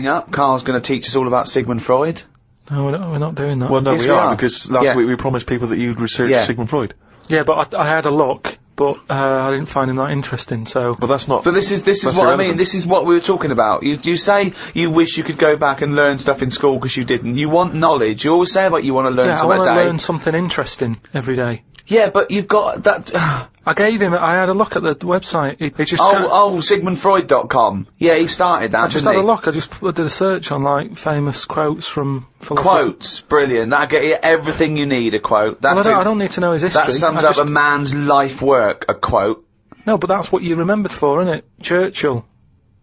Up, Carl's going to teach us all about Sigmund Freud. No, we're not doing that. Well, no, Yes, we we are, are. because last week we promised people that you'd research Sigmund Freud. Yeah, but I had a look, but I didn't find him that interesting, so... But that's not... But this is what irrelevant. I mean, this is what we were talking about. You say you wish you could go back and learn stuff in school because you didn't. You want knowledge. You always say about you want to learn something a day. I want to learn something interesting every day. Yeah, but you've got that... I had a look at the website. It just SigmundFreud.com. Yeah, he started that, I just had a look. I did a search on, like, famous quotes from philosophers. Quotes. Brilliant. That'll get you everything you need, a quote. Well, I don't need to know his history. That sums up a man's life work, a quote. No, but that's what you're remembered for, isn't it? Churchill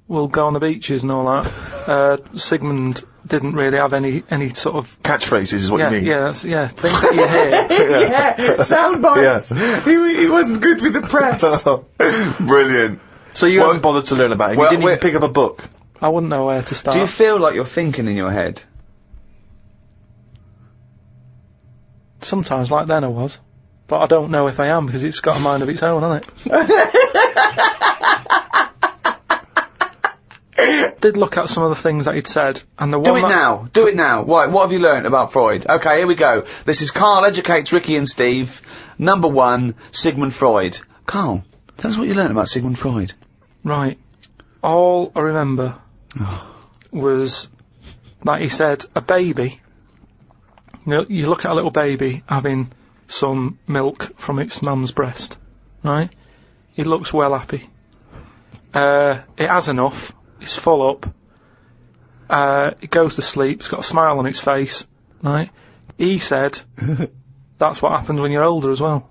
will go on the beaches and all that. Sigmund didn't really have any sort of... Catchphrases is what you mean? Yeah, things that you hear. Sound bites. Yeah. He wasn't good with the press. Brilliant. So you haven't bothered to learn about him? You didn't even pick up a book? I wouldn't know where to start. Do you feel like you're thinking in your head? Sometimes, like then I was. But I don't know if I am, because it's got a mind of its own, hasn't it? Did look at some of the things that he'd said, and the one Do it now. What have you learnt about Freud? Okay, here we go. This is Karl Educates Ricky and Steve. Number 1, Sigmund Freud. Karl, tell us what you learnt about Sigmund Freud. Right. All I remember was that he said a baby, you look at a little baby having some milk from its mum's breast, right? It looks well happy. It has enough. It's full up. It goes to sleep. It's got a smile on its face, right? He said that's what happens when you're older as well.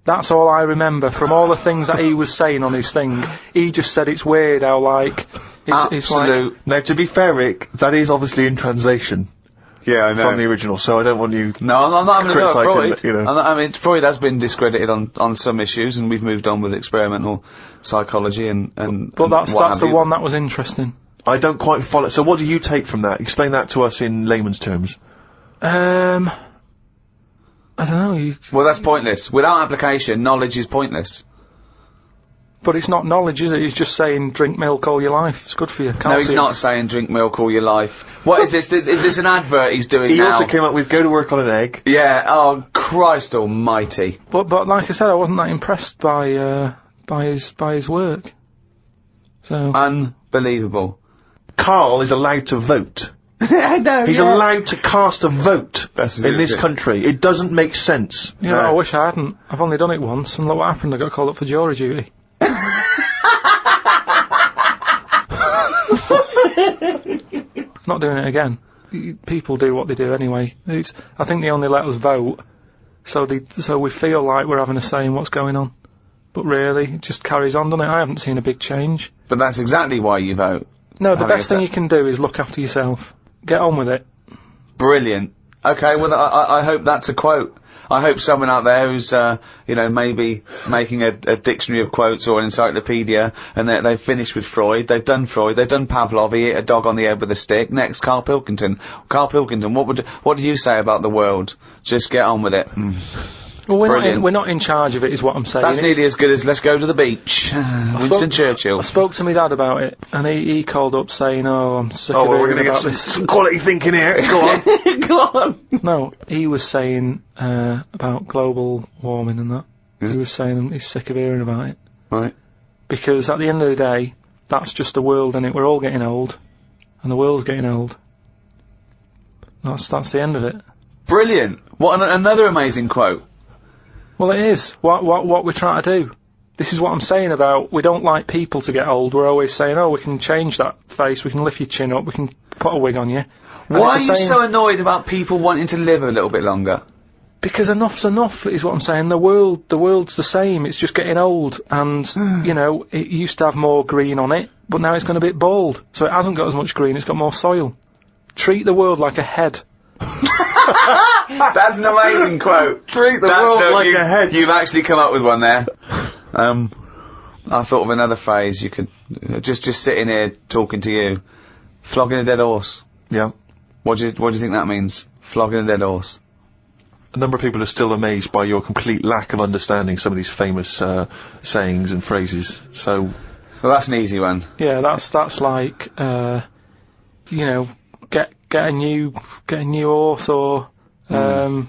That's all I remember from all the things that he was saying on his thing. He just said it's weird how, like... It's like... Now, to be fair, Rick, that is obviously in translation. Yeah, I know. From the original, so I don't want you... No, I'm not having a go at Freud. You know. I mean, Freud has been discredited on some issues, and we've moved on with experimental psychology and But that's the one that was interesting. I don't quite follow... So what do you take from that? Explain that to us in layman's terms. I don't know. Well, that's pointless. Without application, knowledge is pointless. But it's not knowledge, is it? He's just saying drink milk all your life. It's good for you. Calcium. No, he's not saying drink milk all your life. What is this? Is this an advert he's doing now? He also came up with go to work on an egg. Yeah, oh, Christ almighty. But like I said, I wasn't that impressed by his work. So... Unbelievable. Karl is allowed to vote. I know, He's allowed to cast a vote in this country. It doesn't make sense. Yeah, I wish I hadn't. I've only done it once, and look what happened. I got called up for jury duty. Not doing it again. People do what they do anyway. I think they only let us vote, so we feel like we're having a say in what's going on. But really, it just carries on, doesn't it? I haven't seen a big change. But that's exactly why you vote. No, the best thing you can do is look after yourself. Get on with it. Brilliant. Okay, well, I hope that's a quote. I hope someone out there who's, maybe making a dictionary of quotes or an encyclopedia, and they've finished with Freud, they've done Pavlov, he hit a dog on the head with a stick. Next, Karl Pilkington. Karl Pilkington, what do you say about the world? Just get on with it. Well, we're not in charge of it, is what I'm saying. That's nearly as good as let's go to the beach. Winston Churchill. I spoke to my dad about it, and he called up saying, I'm sick of we're going to about get this. some quality thinking here. Go on. Go on. No, he was saying about global warming and that. Yeah. He was saying he's sick of hearing about it. Right. Because at the end of the day, that's just the world, innit? We're all getting old, and the world's getting old. That's the end of it. Brilliant. What another amazing quote. Well, it is. What we're trying to do. This is what I'm saying about we don't like people to get old. We're always saying, we can change that face, we can lift your chin up, we can put a wig on you. And why are you so annoyed about people wanting to live a little bit longer? Because enough's enough, is what I'm saying. The world's the same. It's just getting old. And, it used to have more green on it, but now it's gone a bit bald. So it hasn't got as much green, it's got more soil. Treat the world like a head. That's an amazing quote. Treat the world like a head. You've actually come up with one there. I thought of another phrase you could... just sitting here talking to you. Flogging a dead horse. Yeah. What do you think that means? Flogging a dead horse. A number of people are still amazed by your complete lack of understanding some of these famous sayings and phrases. So Well, that's an easy one. Yeah, that's like, you know, get a new horse or, No,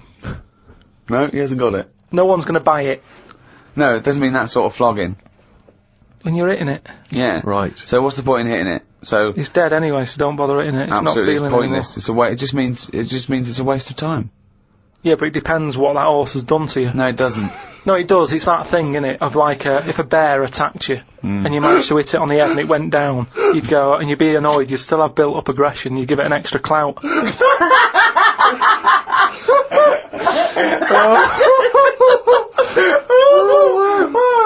he hasn't got it. no one's gonna buy it No, it doesn't mean that sort of flogging. when you're hitting it. Yeah. Right. So what's the point in hitting it? So It's dead anyway, so don't bother hitting it. It's absolutely not feeling pointless. It's a it just means it's a waste of time. Yeah, but it depends what that horse has done to you. No, it doesn't. No, it does. It's that thing, innit, of like, if a bear attacked you and you managed to hit it on the head and it went down, you'd go and you'd be annoyed. You'd still have built-up aggression. You'd give it an extra clout.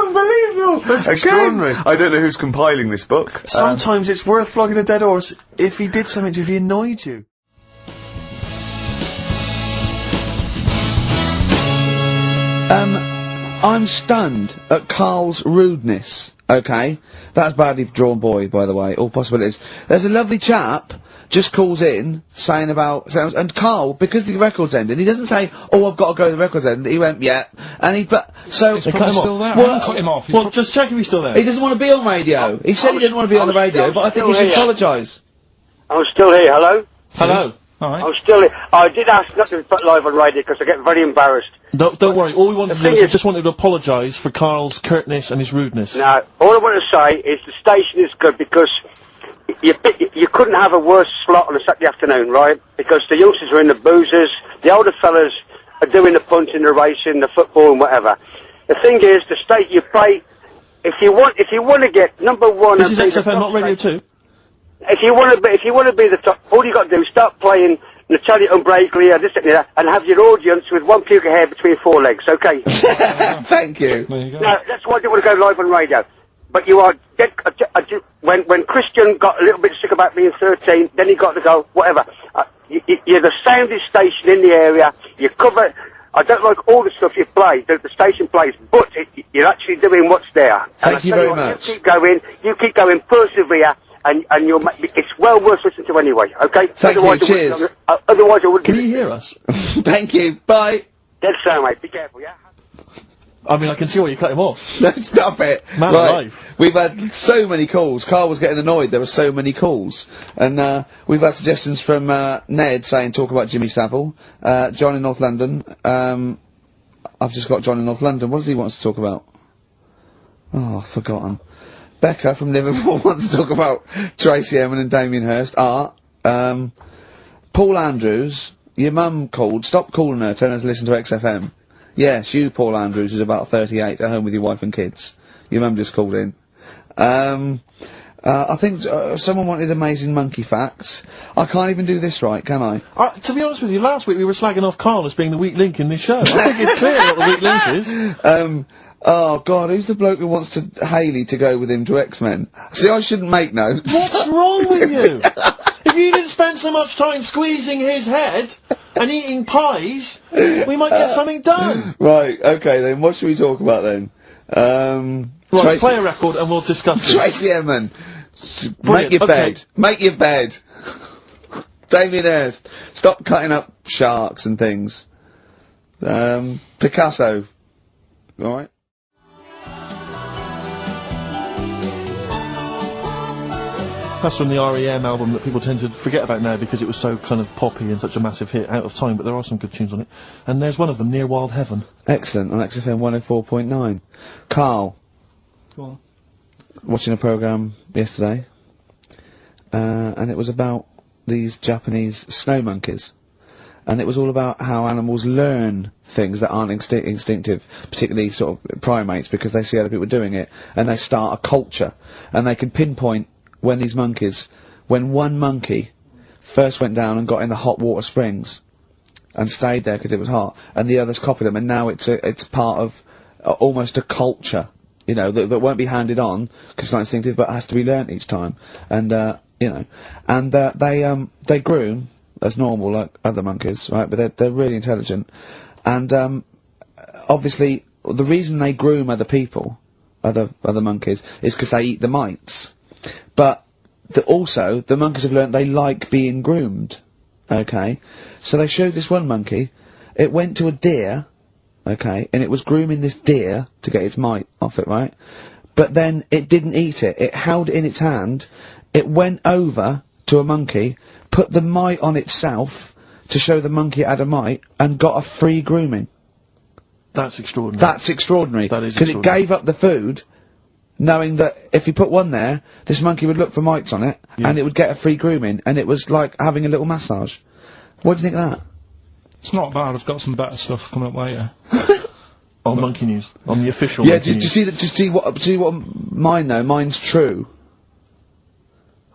Unbelievable! That's extraordinary. I don't know who's compiling this book. Sometimes it's worth flogging a dead horse if he did something to you, if he annoyed you. I'm stunned at Karl's rudeness. Okay, that's badly drawn boy, by the way. All possibilities. There's a lovely chap just calls in saying about and Karl, because the record's ended, he doesn't say, "Oh, I've got to go to the record's end." He went, "Yeah," and he so He's probably still there. I haven't cut him off. Well, just check if he's still there. he doesn't want to be on radio. He said he didn't want to be on the radio, but I think he should apologise. I'm still here, hello? Hello. Alright. I'm still here. I did ask not to be put live on radio because I get very embarrassed. Don't worry. All we wanted to do thing is we is- just wanted to apologise for Karl's curtness and his rudeness. Now, all I want to say is the station is good because you couldn't have a worse slot on a Saturday afternoon, right? Because the youngsters are in the boozers, the older fellas are doing the punting, the racing, the football and whatever. The thing is, the state you play, if you want to get number one... This is and be the XFM, not top Radio station- 2. If you want to be the top, all you got to do is start playing Natalia Unbreakable, this and that, and have your audience with one puke of hair between four legs, okay? Thank you. There you go. Now, that's why I didn't want to go live on radio. But you are dead, when Christian got a little bit sick about being 13, then he got to go, whatever. You're the soundest station in the area, you cover... I don't like all the stuff you play, that the station plays, but you're actually doing what's there. Thank you very much. You keep going, persevere, and you'll it's well worth listening to anyway, okay? Thank you, cheers. Otherwise I wouldn't... Can you hear us? Thank you. Bye. Dead sound, mate. Be careful, yeah? I mean, I can see why you cut him off. No, stop it. Man right. alive. We've had so many calls. Karl was getting annoyed. There were so many calls. And, we've had suggestions from, Ned saying talk about Jimmy Savile. John in North London. I've just got John in North London. What does he want to talk about? Oh, I've forgotten. Becca from Liverpool wants to talk about Tracy Emin and Damien Hirst. Art. Paul Andrews. Your mum called. Stop calling her. Tell her to listen to XFM. Yes, you, Paul Andrews, who's about 38, at home with your wife and kids. Your mum just called in. I think someone wanted amazing monkey facts. I can't even do this right, can I? To be honest with you, last week we were slagging off Karl as being the weak link in this show. I think it's clear what the weak link is. Oh God, who's the bloke who wants Hayley to go with him to X-Men? See, I shouldn't make notes. What's wrong with you? If you didn't spend so much time squeezing his head and eating pies, we might get something done. Right, okay then, what should we talk about then? Right, play a record and we'll discuss this. Tracy Emin. Make Brilliant, your okay. bed. Make your bed. Damien Hirst. Stop cutting up sharks and things. Picasso. Alright. That's from the R.E.M. album that people tend to forget about now because it was so kind of poppy and such a massive hit out of time, but there are some good tunes on it. And there's one of them, Near Wild Heaven. Excellent, on XFM 104.9. Karl. Go on. Watching a programme yesterday, and it was about these Japanese snow monkeys. And it was all about how animals learn things that aren't instinctive, particularly sort of primates, because they see other people doing it, and they start a culture. And they can pinpoint when one monkey first went down and got in the hot water springs, and stayed there because it was hot, and the others copied them, and now it's part of almost a culture. You know, that won't be handed on, because it's not instinctive, but has to be learnt each time. And, you know, and, they groom as normal, like other monkeys, right? But they're really intelligent. And, obviously, the reason they groom other people, other monkeys, is because they eat the mites. But, also, the monkeys have learnt they like being groomed. Okay? So they showed this one monkey, it went to a deer, okay, and it was grooming this deer to get its mite off it, right? but then it didn't eat it. It held it in its hand, it went over to a monkey, put the mite on itself to show the monkey it had a mite, and got a free grooming. That's extraordinary. That's extraordinary. That is because it gave up the food, knowing that if you put one there, this monkey would look for mites on it, and it would get a free grooming, and it was like having a little massage. What do you think of that? It's not bad. I've got some better stuff coming up later. On Monkey News, on the official. Yeah, Monkey do you News. see that? See what mine though? Mine's true.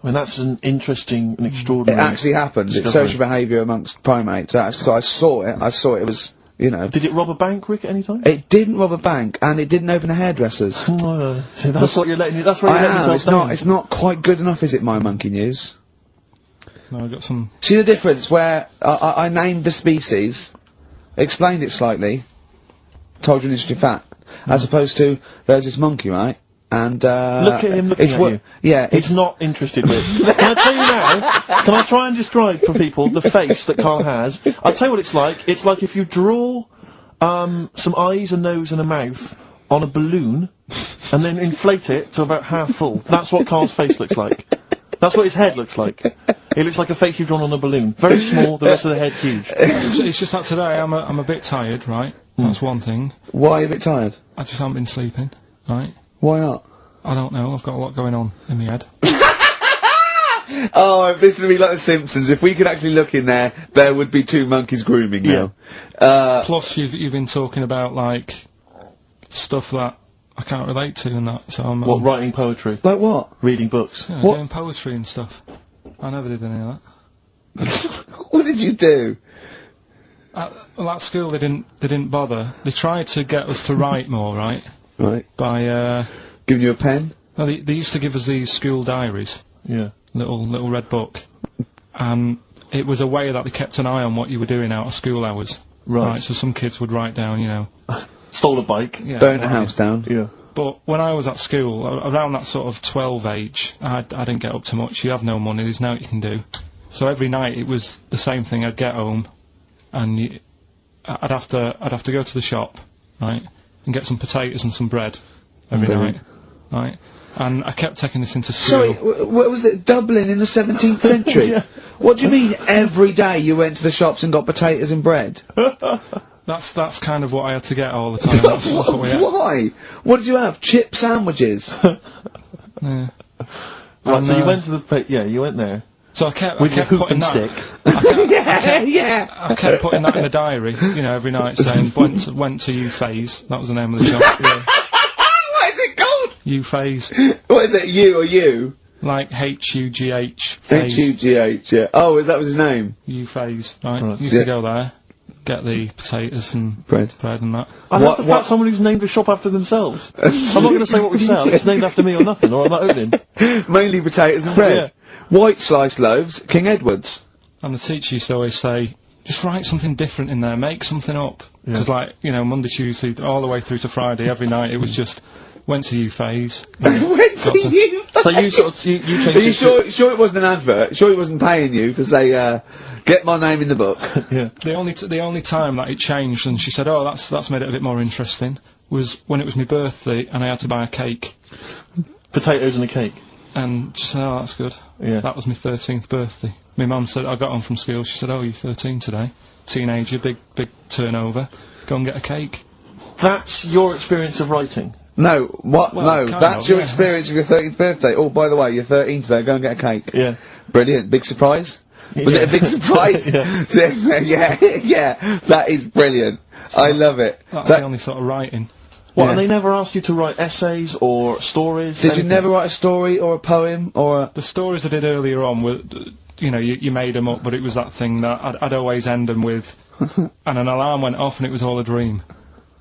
I mean, that's an interesting and It extraordinary. actually happened. It's discovery. social behaviour amongst primates. So I saw it. I saw it. It was, you know. Did it rob a bank, Rick, at any time? It didn't rob a bank, and it didn't open a hairdresser's. See, that's what you're letting. That's where you're letting yourself It's down. not. It's not quite good enough, is it? My Monkey News. No, I got some. See the difference where I named the species, explained it slightly, told you an interesting fact, as opposed to there's this monkey, right? And Look at him looking at you. Yeah, He's not interested, Rick. Can I tell you now? Can I try and describe for people the face that Karl has? I'll tell you what it's like. It's like if you draw some eyes, a nose, and a mouth on a balloon, and then inflate it to about half full. That's what Karl's face looks like. That's what his head looks like. It looks like a face you've drawn on a balloon. Very small, the rest of the head huge. It's just that today I'm a bit tired, right? That's one thing. Why are you a bit tired? I just haven't been sleeping, right? Why not? I don't know. I've got a lot going on in my head. Oh, if this would be like The Simpsons, if we could actually look in there, there would be two monkeys grooming now. Plus, you've been talking about like stuff that I can't relate to and that. So I'm What, writing poetry? Like what? Reading books? yeah, what? doing poetry and stuff. I never did any of that. What did you do? Well, at school they didn't bother. They tried to get us to write more, right? Right. By Giving you a pen? well, they used to give us these school diaries, Yeah. little red book, and it was a way that they kept an eye on what you were doing out of school hours. Right. So some kids would write down, you know. Stole a bike. Yeah, Burn a what- house down? Yeah. But when I was at school, around that sort of 12 age, I didn't get up to much. You have no money, there's nothing you can do. So every night it was the same thing. I'd get home, and I'd have to go to the shop, right, and get some potatoes and some bread every night, right. And I kept taking this into school. Sorry, what was it? Dublin in the 17th century? Yeah. What do you mean every day you went to the shops and got potatoes and bread? That's kind of what I had to get all the time. That's what we had. Why? What did you have? Chip sandwiches? Yeah. Right, And, so you went to the you went there So I kept with your hoop putting and that. stick. Yeah. I kept putting that in the diary, you know, every night saying went to Gervais. That was the name of the shop. Yeah. What is it called? Gervais, What is it, you or you? like H-U-G-H. H-U-G-H, yeah. Oh, that was his name? Gervais, right? Right. Used to go there, get the potatoes and Bread. and that. I What- love the fact someone who's named a shop after themselves. I'm not going to say what we sell. It's named after me or nothing, or I'm not opening. Mainly potatoes and bread. White sliced loaves, King Edward's. And the teacher used to always say, just write something different in there, make something up. Because, like, you know, Monday, Tuesday, all the way through to Friday, every night, it was just, went to Gervais. Went to you. So you sort of you changed Are you it to- sure it wasn't an advert? Sure he wasn't paying you to say, get my name in the book? Yeah. The only time that it changed, and she said, oh, that's made it a bit more interesting, was when it was my birthday, and I had to buy a cake. Potatoes and a cake. And she said, oh, that's good. Yeah. That was my 13th birthday. My mum said, I got home from school, she said, oh, you're 13 today. Teenager, big turnover. Go and get a cake. That's your experience of writing. No, what? Well, no, kind that's of, your yeah. experience of your 13th birthday. Oh, by the way, you're 13 today, go and get a cake. Yeah. Brilliant, big surprise? Was it a big surprise? Yeah. yeah, that is brilliant. I love it. That's the only sort of writing. What, Yeah. and they never asked you to write essays or stories? Did you anything? never write a story or a poem or a... The stories I did earlier on were, you know, you made them up, but it was that thing that I'd always end them with, and an alarm went off and it was all a dream.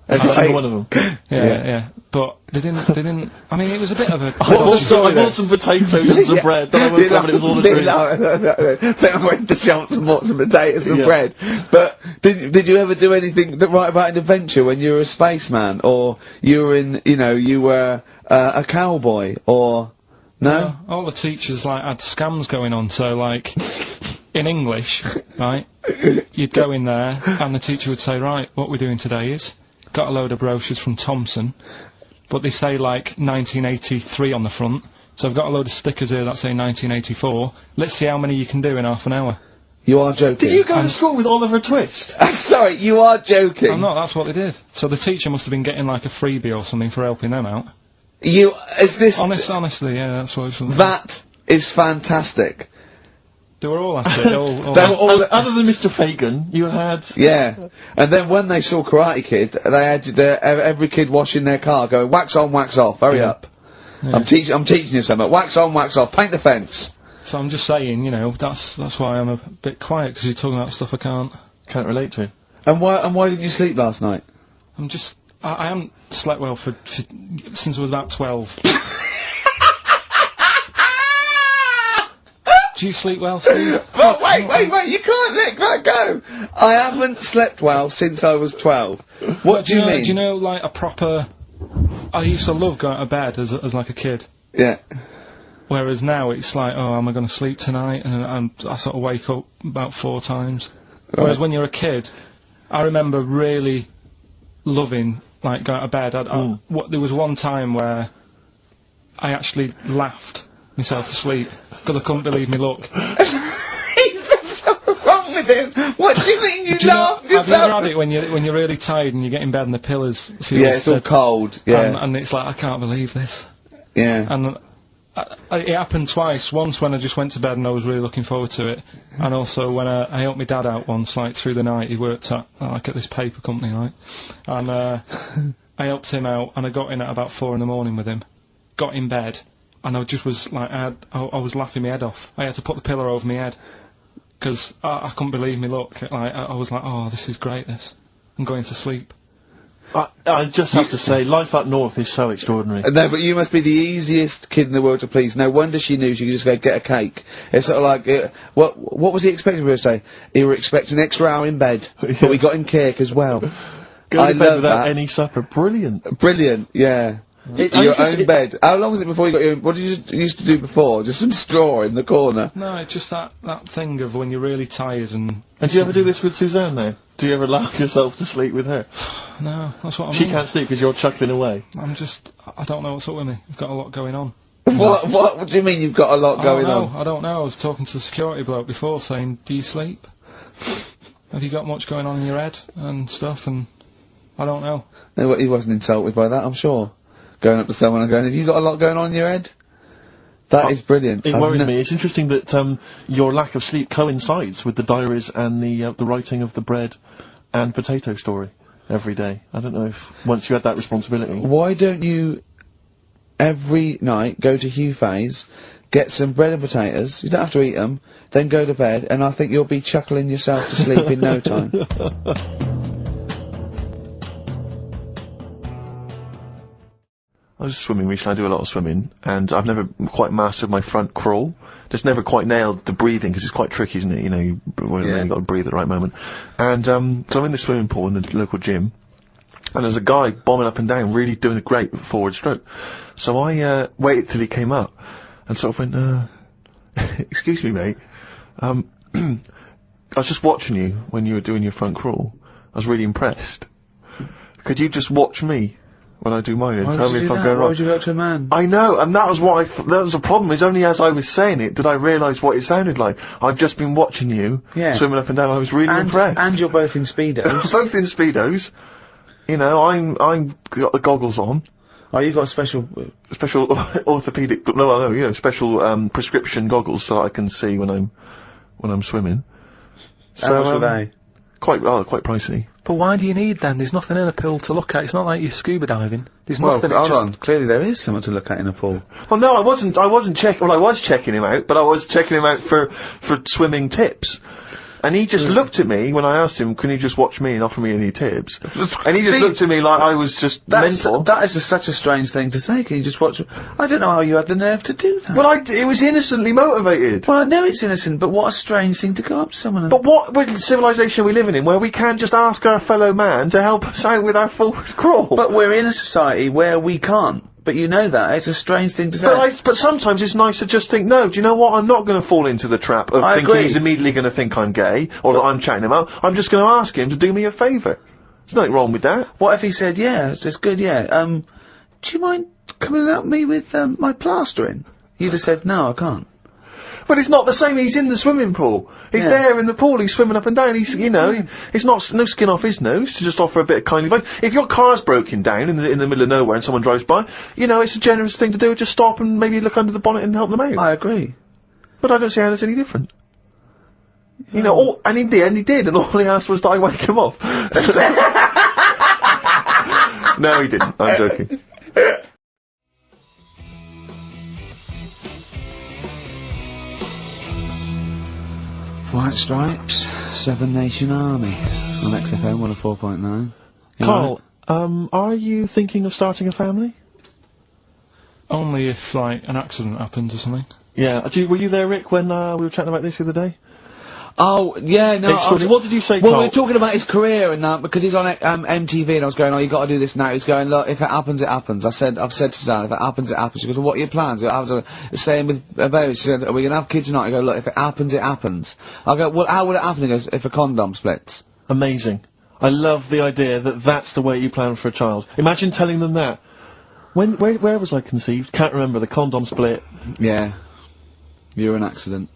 Every single one of them. Yeah. But they didn't, I mean, it was a bit of a... I bought then? some potatoes and some bread, then I woke up and it was all a dream. Then I went to shops and bought some potatoes and Yeah. bread. But did you ever do anything that write about an adventure when you were a spaceman, or you were in, you know, you were a cowboy, or no? All the teachers, like, had scams going on, so, like, in English, right, you'd go in there, and the teacher would say, right, what we're doing today is, got a load of brochures from Thompson, but they say like 1983 on the front. So I've got a load of stickers here that say 1984. Let's see how many you can do in half an hour. You are joking. Did you go to school with Oliver Twist? Sorry, you are joking. I'm not, that's what they did. So the teacher must have been getting like a freebie or something for helping them out. Is this... Honestly, yeah, that's what it was. That is fantastic. They were all at it. They were all... Other than Mr. Fagan, you had... Yeah. And then when they saw Karate Kid, they had every kid washing their car going, wax on, wax off, hurry up. Yeah. I'm teaching you something. Wax on, wax off, paint the fence. So I'm just saying, you know, that's why I'm a bit quiet, because you're talking about stuff I can't relate to. And why didn't you sleep last night? I haven't slept well since I was about 12. Do you sleep well, Steve? But wait, you can't let that go! I haven't slept well since I was 12. What do you mean? Do you know, like, a proper... I used to love going to bed as like a kid. Yeah. Whereas now it's like, oh, am I going to sleep tonight? And I sort of wake up about 4 times. Right. Whereas when you're a kid, I remember really loving, like, going to bed. There was one time where I actually laughed myself to sleep because I couldn't believe me luck. There's something wrong with him. What do you mean you laughed yourself? Have you ever had it when you're really tired and you get in bed and the pillows feel it's all cold. Yeah. And it's like, I can't believe this. Yeah. And it happened twice. Once when I just went to bed and I was really looking forward to it, and also when I helped my dad out once, like through the night. He worked at this paper company, right? And I helped him out, and I got in at about 4 in the morning with him. Got in bed, and I just was like, I was laughing my head off. I had to put the pillow over my head because I couldn't believe me luck. Like I was like, oh, this is great. I'm going to sleep. I just have to say, life up north is so extraordinary. No, but you must be the easiest kid in the world to please. No wonder she knew she could just go get a cake. It's sort of like, what was he expecting me to say? He were expecting an extra hour in bed, but we got him cake as well. Go to bed without any supper. Brilliant. Brilliant, yeah. Your own bed. How long was it before you got your own... What did you used to do before? Just some straw in the corner? No, it's just that thing of when you're really tired and... And do you ever do this with Suzanne now? Do you ever laugh yourself to sleep with her? No, that's what I mean. She can't sleep because you're chuckling away. I don't know what's up with me. I've got a lot going on. What do you mean you've got a lot going on? I don't know. I was talking to the security bloke before saying, do you sleep? Have you got much going on in your head and stuff? And I don't know. No, he wasn't insulted by that, I'm sure. Going up to someone and going, have you got a lot going on in your head? That is brilliant. It worries me. It's interesting that your lack of sleep coincides with the diaries and the writing of the bread and potato story every day. I don't know if once you had that responsibility. Why don't you every night go to Hugh Fay's, get some bread and potatoes, you don't have to eat them, then go to bed, and I think you'll be chuckling yourself to sleep in no time. I was swimming recently. I do a lot of swimming, and I've never quite mastered my front crawl. Just never quite nailed the breathing, because it's quite tricky, isn't it? You know, you've got to breathe at the right moment. And so I'm in the swimming pool in the local gym, and there's a guy bombing up and down, really doing a great forward stroke. So I waited till he came up, and sort of went, excuse me, mate. I was just watching you when you were doing your front crawl. I was really impressed. Could you just watch me when I do mine and tell me if I'm going wrong? Why would you go to a man? I know, and that was what that was the problem, is only as I was saying it did I realise what it sounded like. I've just been watching you swimming up and down. I was really impressed. And you're both in Speedos. Both in Speedos. You know, I'm got the goggles on. Oh, you've got special orthopedic, special prescription goggles so I can see when I'm swimming. How much are they? Quite pricey. But why do you need them? There's nothing in a pool to look at. It's not like you're scuba diving. There's nothing. Hold on. Clearly there is something to look at in a pool. Well, no, I wasn't checking. Well, I was checking him out, but I was checking him out for swimming tips. And he just looked at me when I asked him, can you just watch me and offer me any tips? And he just looked at me like I was just mental. That is such a strange thing to say. Can you just watch... I don't know how you had the nerve to do that. Well, it was innocently motivated. Well, I know it's innocent, but what a strange thing to go up to someone and... But what civilization are we living in where we can't just ask our fellow man to help us out with our forward crawl? But we're in a society where we can't. But you know that. It's a strange thing to say. But sometimes it's nice to just think, no, do you know what? I'm not going to fall into the trap of thinking he's immediately going to think I'm gay, or that I'm chatting him out. I'm just going to ask him to do me a favour. There's nothing wrong with that. What if he said, yeah, it's good, yeah, do you mind coming and help me with, my plastering? You'd have said, no, I can't. But it's not the same, he's in the swimming pool. He's there in the pool, he's swimming up and down, he's, you know, it's not, no skin off his nose to just offer a bit of kindly advice. If your car's broken down in the middle of nowhere and someone drives by, you know, it's a generous thing to do, just stop and maybe look under the bonnet and help them out. I agree. But I don't see how it's any different. You know, and he did, and all he asked was that I wake him off. No, he didn't, I'm joking. White Stripes, Seven Nation Army, on XFM 104.9. Carl, are you thinking of starting a family? Only if, like, an accident happens or something. Yeah, were you there, Rick, when, we were chatting about this the other day? Oh, yeah, no, what did you say, Well, Carl? we were talking about his career and that, because he's on, MTV, and I was going, oh, you gotta do this now. He's going, look, if it happens, it happens. I've said to Suzanne, if it happens, it happens. She goes, well, what are your plans? I was saying with baby, she said, are we gonna have kids or not? I go, look, if it happens, it happens. I go, well, how would it happen? He goes, if a condom splits. Amazing. I love the idea that that's the way you plan for a child. Imagine telling them that. Where was I conceived? Can't remember, the condom split. Yeah. You're an accident.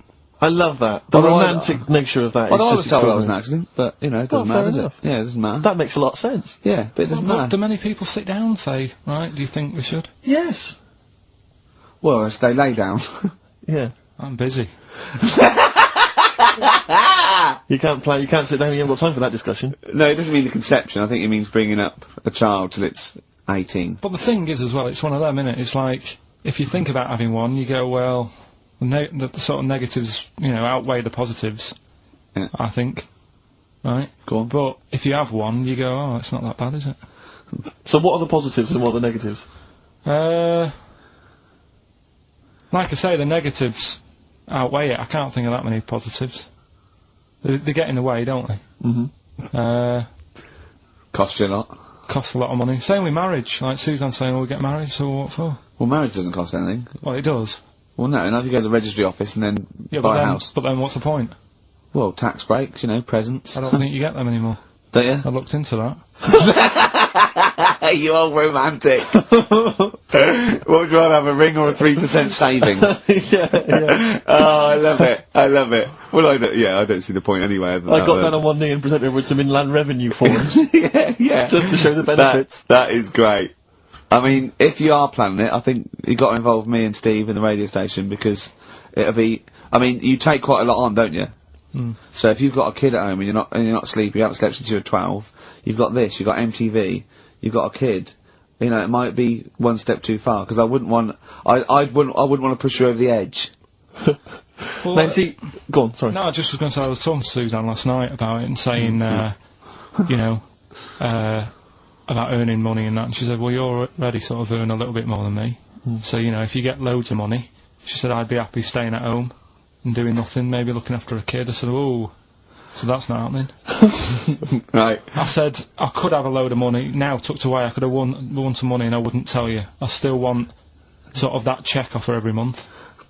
I love that. The romantic nature of that is I was just told I was an extraordinary. accident, but, you know, it doesn't matter, does it? enough. Yeah, it doesn't matter. That makes a lot of sense. Yeah, but it doesn't But matter. do many people sit down and say, right, do you think we should? Yes. Well, as they lay down. Yeah. I'm busy. You can't sit down, you haven't got time for that discussion. No, it doesn't mean the conception. I think it means bringing up a child till it's 18. But the thing is, as well, it's one of them, innit? It's like, if you think about having one, you go, well, the sort of negatives, you know, outweigh the positives. Yeah. I think. Right? Go on. But if you have one, you go, oh, it's not that bad, is it? So what are the positives and what are the negatives? Like I say, the negatives outweigh it. I can't think of that many positives. They get in the way, don't they? Mm-hmm. Cost you a lot. Costs a lot of money. Same with marriage. Like Suzanne's saying, we'll get married, so what for? Well, marriage doesn't cost anything. Well, it does. Well, no, if you go to the registry office and then buy a house. But then what's the point? Well, tax breaks, you know, presents. I don't think you get them anymore. Don't you? I looked into that. You old romantic. What would you rather have, a ring or a 3% saving? Yeah. Oh, I love it. I love it. Well, I don't see the point anyway. I got down on one knee and presented her with some inland revenue forms. yeah. Just to show the benefits. That is great. I mean, if you are planning it, I think you got to involve me and Steve in the radio station, because it'll be, I mean, you take quite a lot on, don't you? Mm. So if you've got a kid at home and you're not sleepy, you haven't slept since you were 12, you've got this, you've got MTV, you've got a kid, you know, it might be one step too far, because I wouldn't want to push you over the edge. Well, Nancy, go on, sorry. No, I just was going to say, I was talking to Suzanne last night about it and saying, you know, about earning money and that, and she said, well, you're already sort of earn a little bit more than me, so, you know, if you get loads of money, she said, I'd be happy staying at home and doing nothing, maybe looking after a kid. I said, oh, so that's not happening. Right. I said, I could have a load of money now tucked away, I could have won some money and I wouldn't tell you. I still want sort of that cheque offer every month.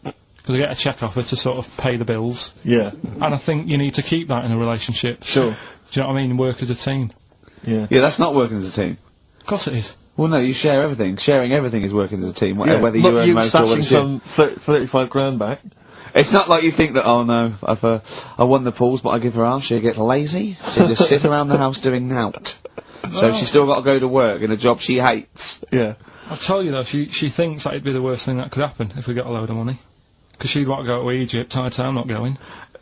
Because I get a cheque offer to sort of pay the bills. Yeah. And I think you need to keep that in a relationship. Sure. Do you know what I mean? Work as a team. Yeah. Yeah, that's not working as a team. Of course it is. Well, no, you share everything. Sharing everything is working as a team, whether you Look, earn most or whether stashing some 35 grand back. It's not like you think that, oh no, I won the pools, but I give her half, she'll get lazy, she'll just sit around the house doing nout. So she's still got to go to work in a job she hates. Yeah. I'll tell you though, she thinks that'd be the worst thing that could happen if we got a load of money. Because she'd want to go to Egypt, I'd say I'm not going.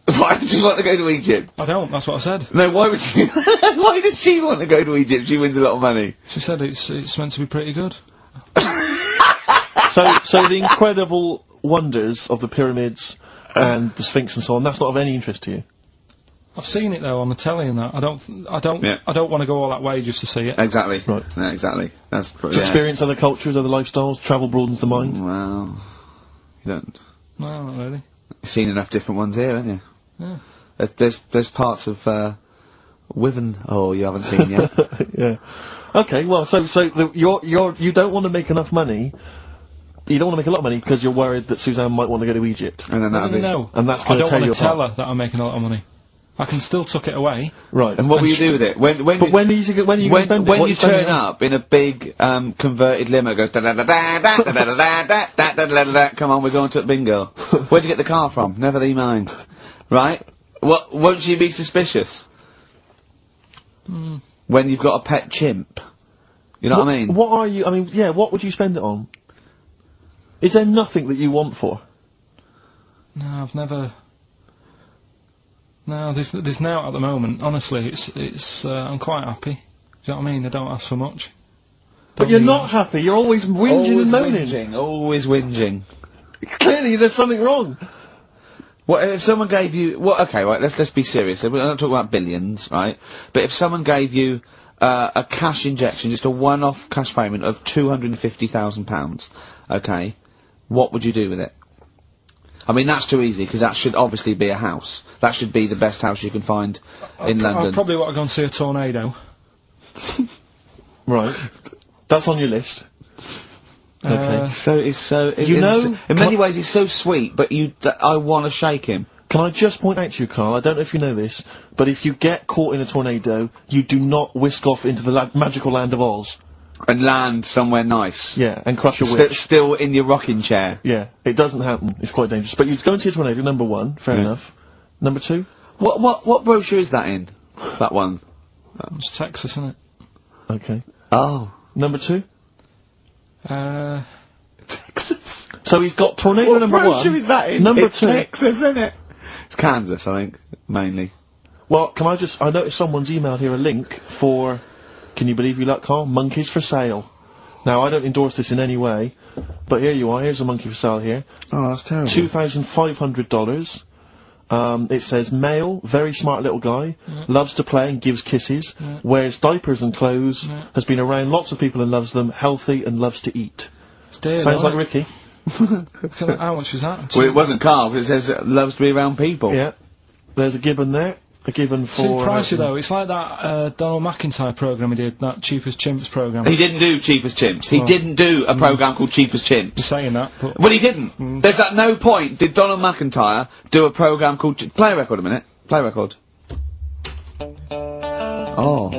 Why does she want to go to Egypt? I don't, that's what I said. No, why would she, why does she want to go to Egypt? She wins a lot of money. She said it's meant to be pretty good. So the incredible wonders of the pyramids and the Sphinx and so on, that's not of any interest to you? I've seen it though on the telly and that. I don't want to go all that way just to see it. Exactly. Right. Yeah, exactly. That's To experience other cultures, other lifestyles, travel broadens the mind. Well, you don't. No, not really. You've seen enough different ones here, haven't you? Yeah. There's parts of, Wiven, you haven't seen yet. Yeah. Okay, well, you don't want to make enough money. You don't want to make a lot of money because you're worried that Suzanne might want to go to Egypt. And then that'll be... No. And that's going to I tear don't you want to tell apart. her that I'm making a lot of money. I can still tuck it away. Right. And what will you do with it? When But when are you going to spend it? when What you are spending turn it on? up in a big converted limo, goes da da da da da da da da da da da da da da. Come on, we're going to bingo. Where'd you get the car from? Never thee mind. Right? What? Won't you be suspicious? When you've got a pet chimp. You know what I mean? What are you? I mean, yeah. What would you spend it on? Is there nothing that you want for? No, I've never. No, there's now at the moment. Honestly, it's. I'm quite happy. Do you know what I mean? I don't ask for much. But Don't you're need- not happy. You're always whinging and moaning. whinging. Always whinging. Clearly, there's something wrong. What if someone gave you? Well, okay, right. Let's be serious. We're not talking about billions, right? But if someone gave you a cash injection, just a one-off cash payment of £250,000, okay, what would you do with it? I mean, that's too easy because that should obviously be a house. That should be the best house you can find in London. I probably want to go and see a tornado. Right. That's on your list. Okay. In many ways, he's so sweet, but I want to shake him. Can I just point out to you, Carl, I don't know if you know this, but if you get caught in a tornado, you do not whisk off into the magical land of Oz. And land somewhere nice. Yeah, and crush a witch. Still in your rocking chair. Yeah, it doesn't happen. It's quite dangerous. But you'd go and see a tornado, number one, fair enough. Number two? What brochure is that in? That one. It's Texas, isn't it? Okay. Oh. Number two? Texas. So he's got tornado number one. Is that in? Number it's two. Texas, isn't it? It's Kansas, I think, mainly. Well, can I noticed someone's emailed here a link for, can you believe you luck, Carl? Monkeys for sale. Now, I don't endorse this in any way, but here you are, here's a monkey for sale here. Oh, that's terrible. $2,500. It says male, very smart little guy, loves to play and gives kisses, wears diapers and clothes, has been around lots of people and loves them, healthy and loves to eat. Sounds like Ricky. How much is that? Well, it wasn't Carl, but it says loves to be around people. Yeah. There's a gibbon there. A gibbon for... Too pricey though. It's like that Donald McIntyre programme he did, that Cheapest Chimps programme. He didn't do Cheapest Chimps. He didn't do a programme called Cheapest You're Chimps. saying that, but... Well, he didn't. There's at no point did Donald McIntyre do a programme called... Play a record a minute. Play a record. Oh.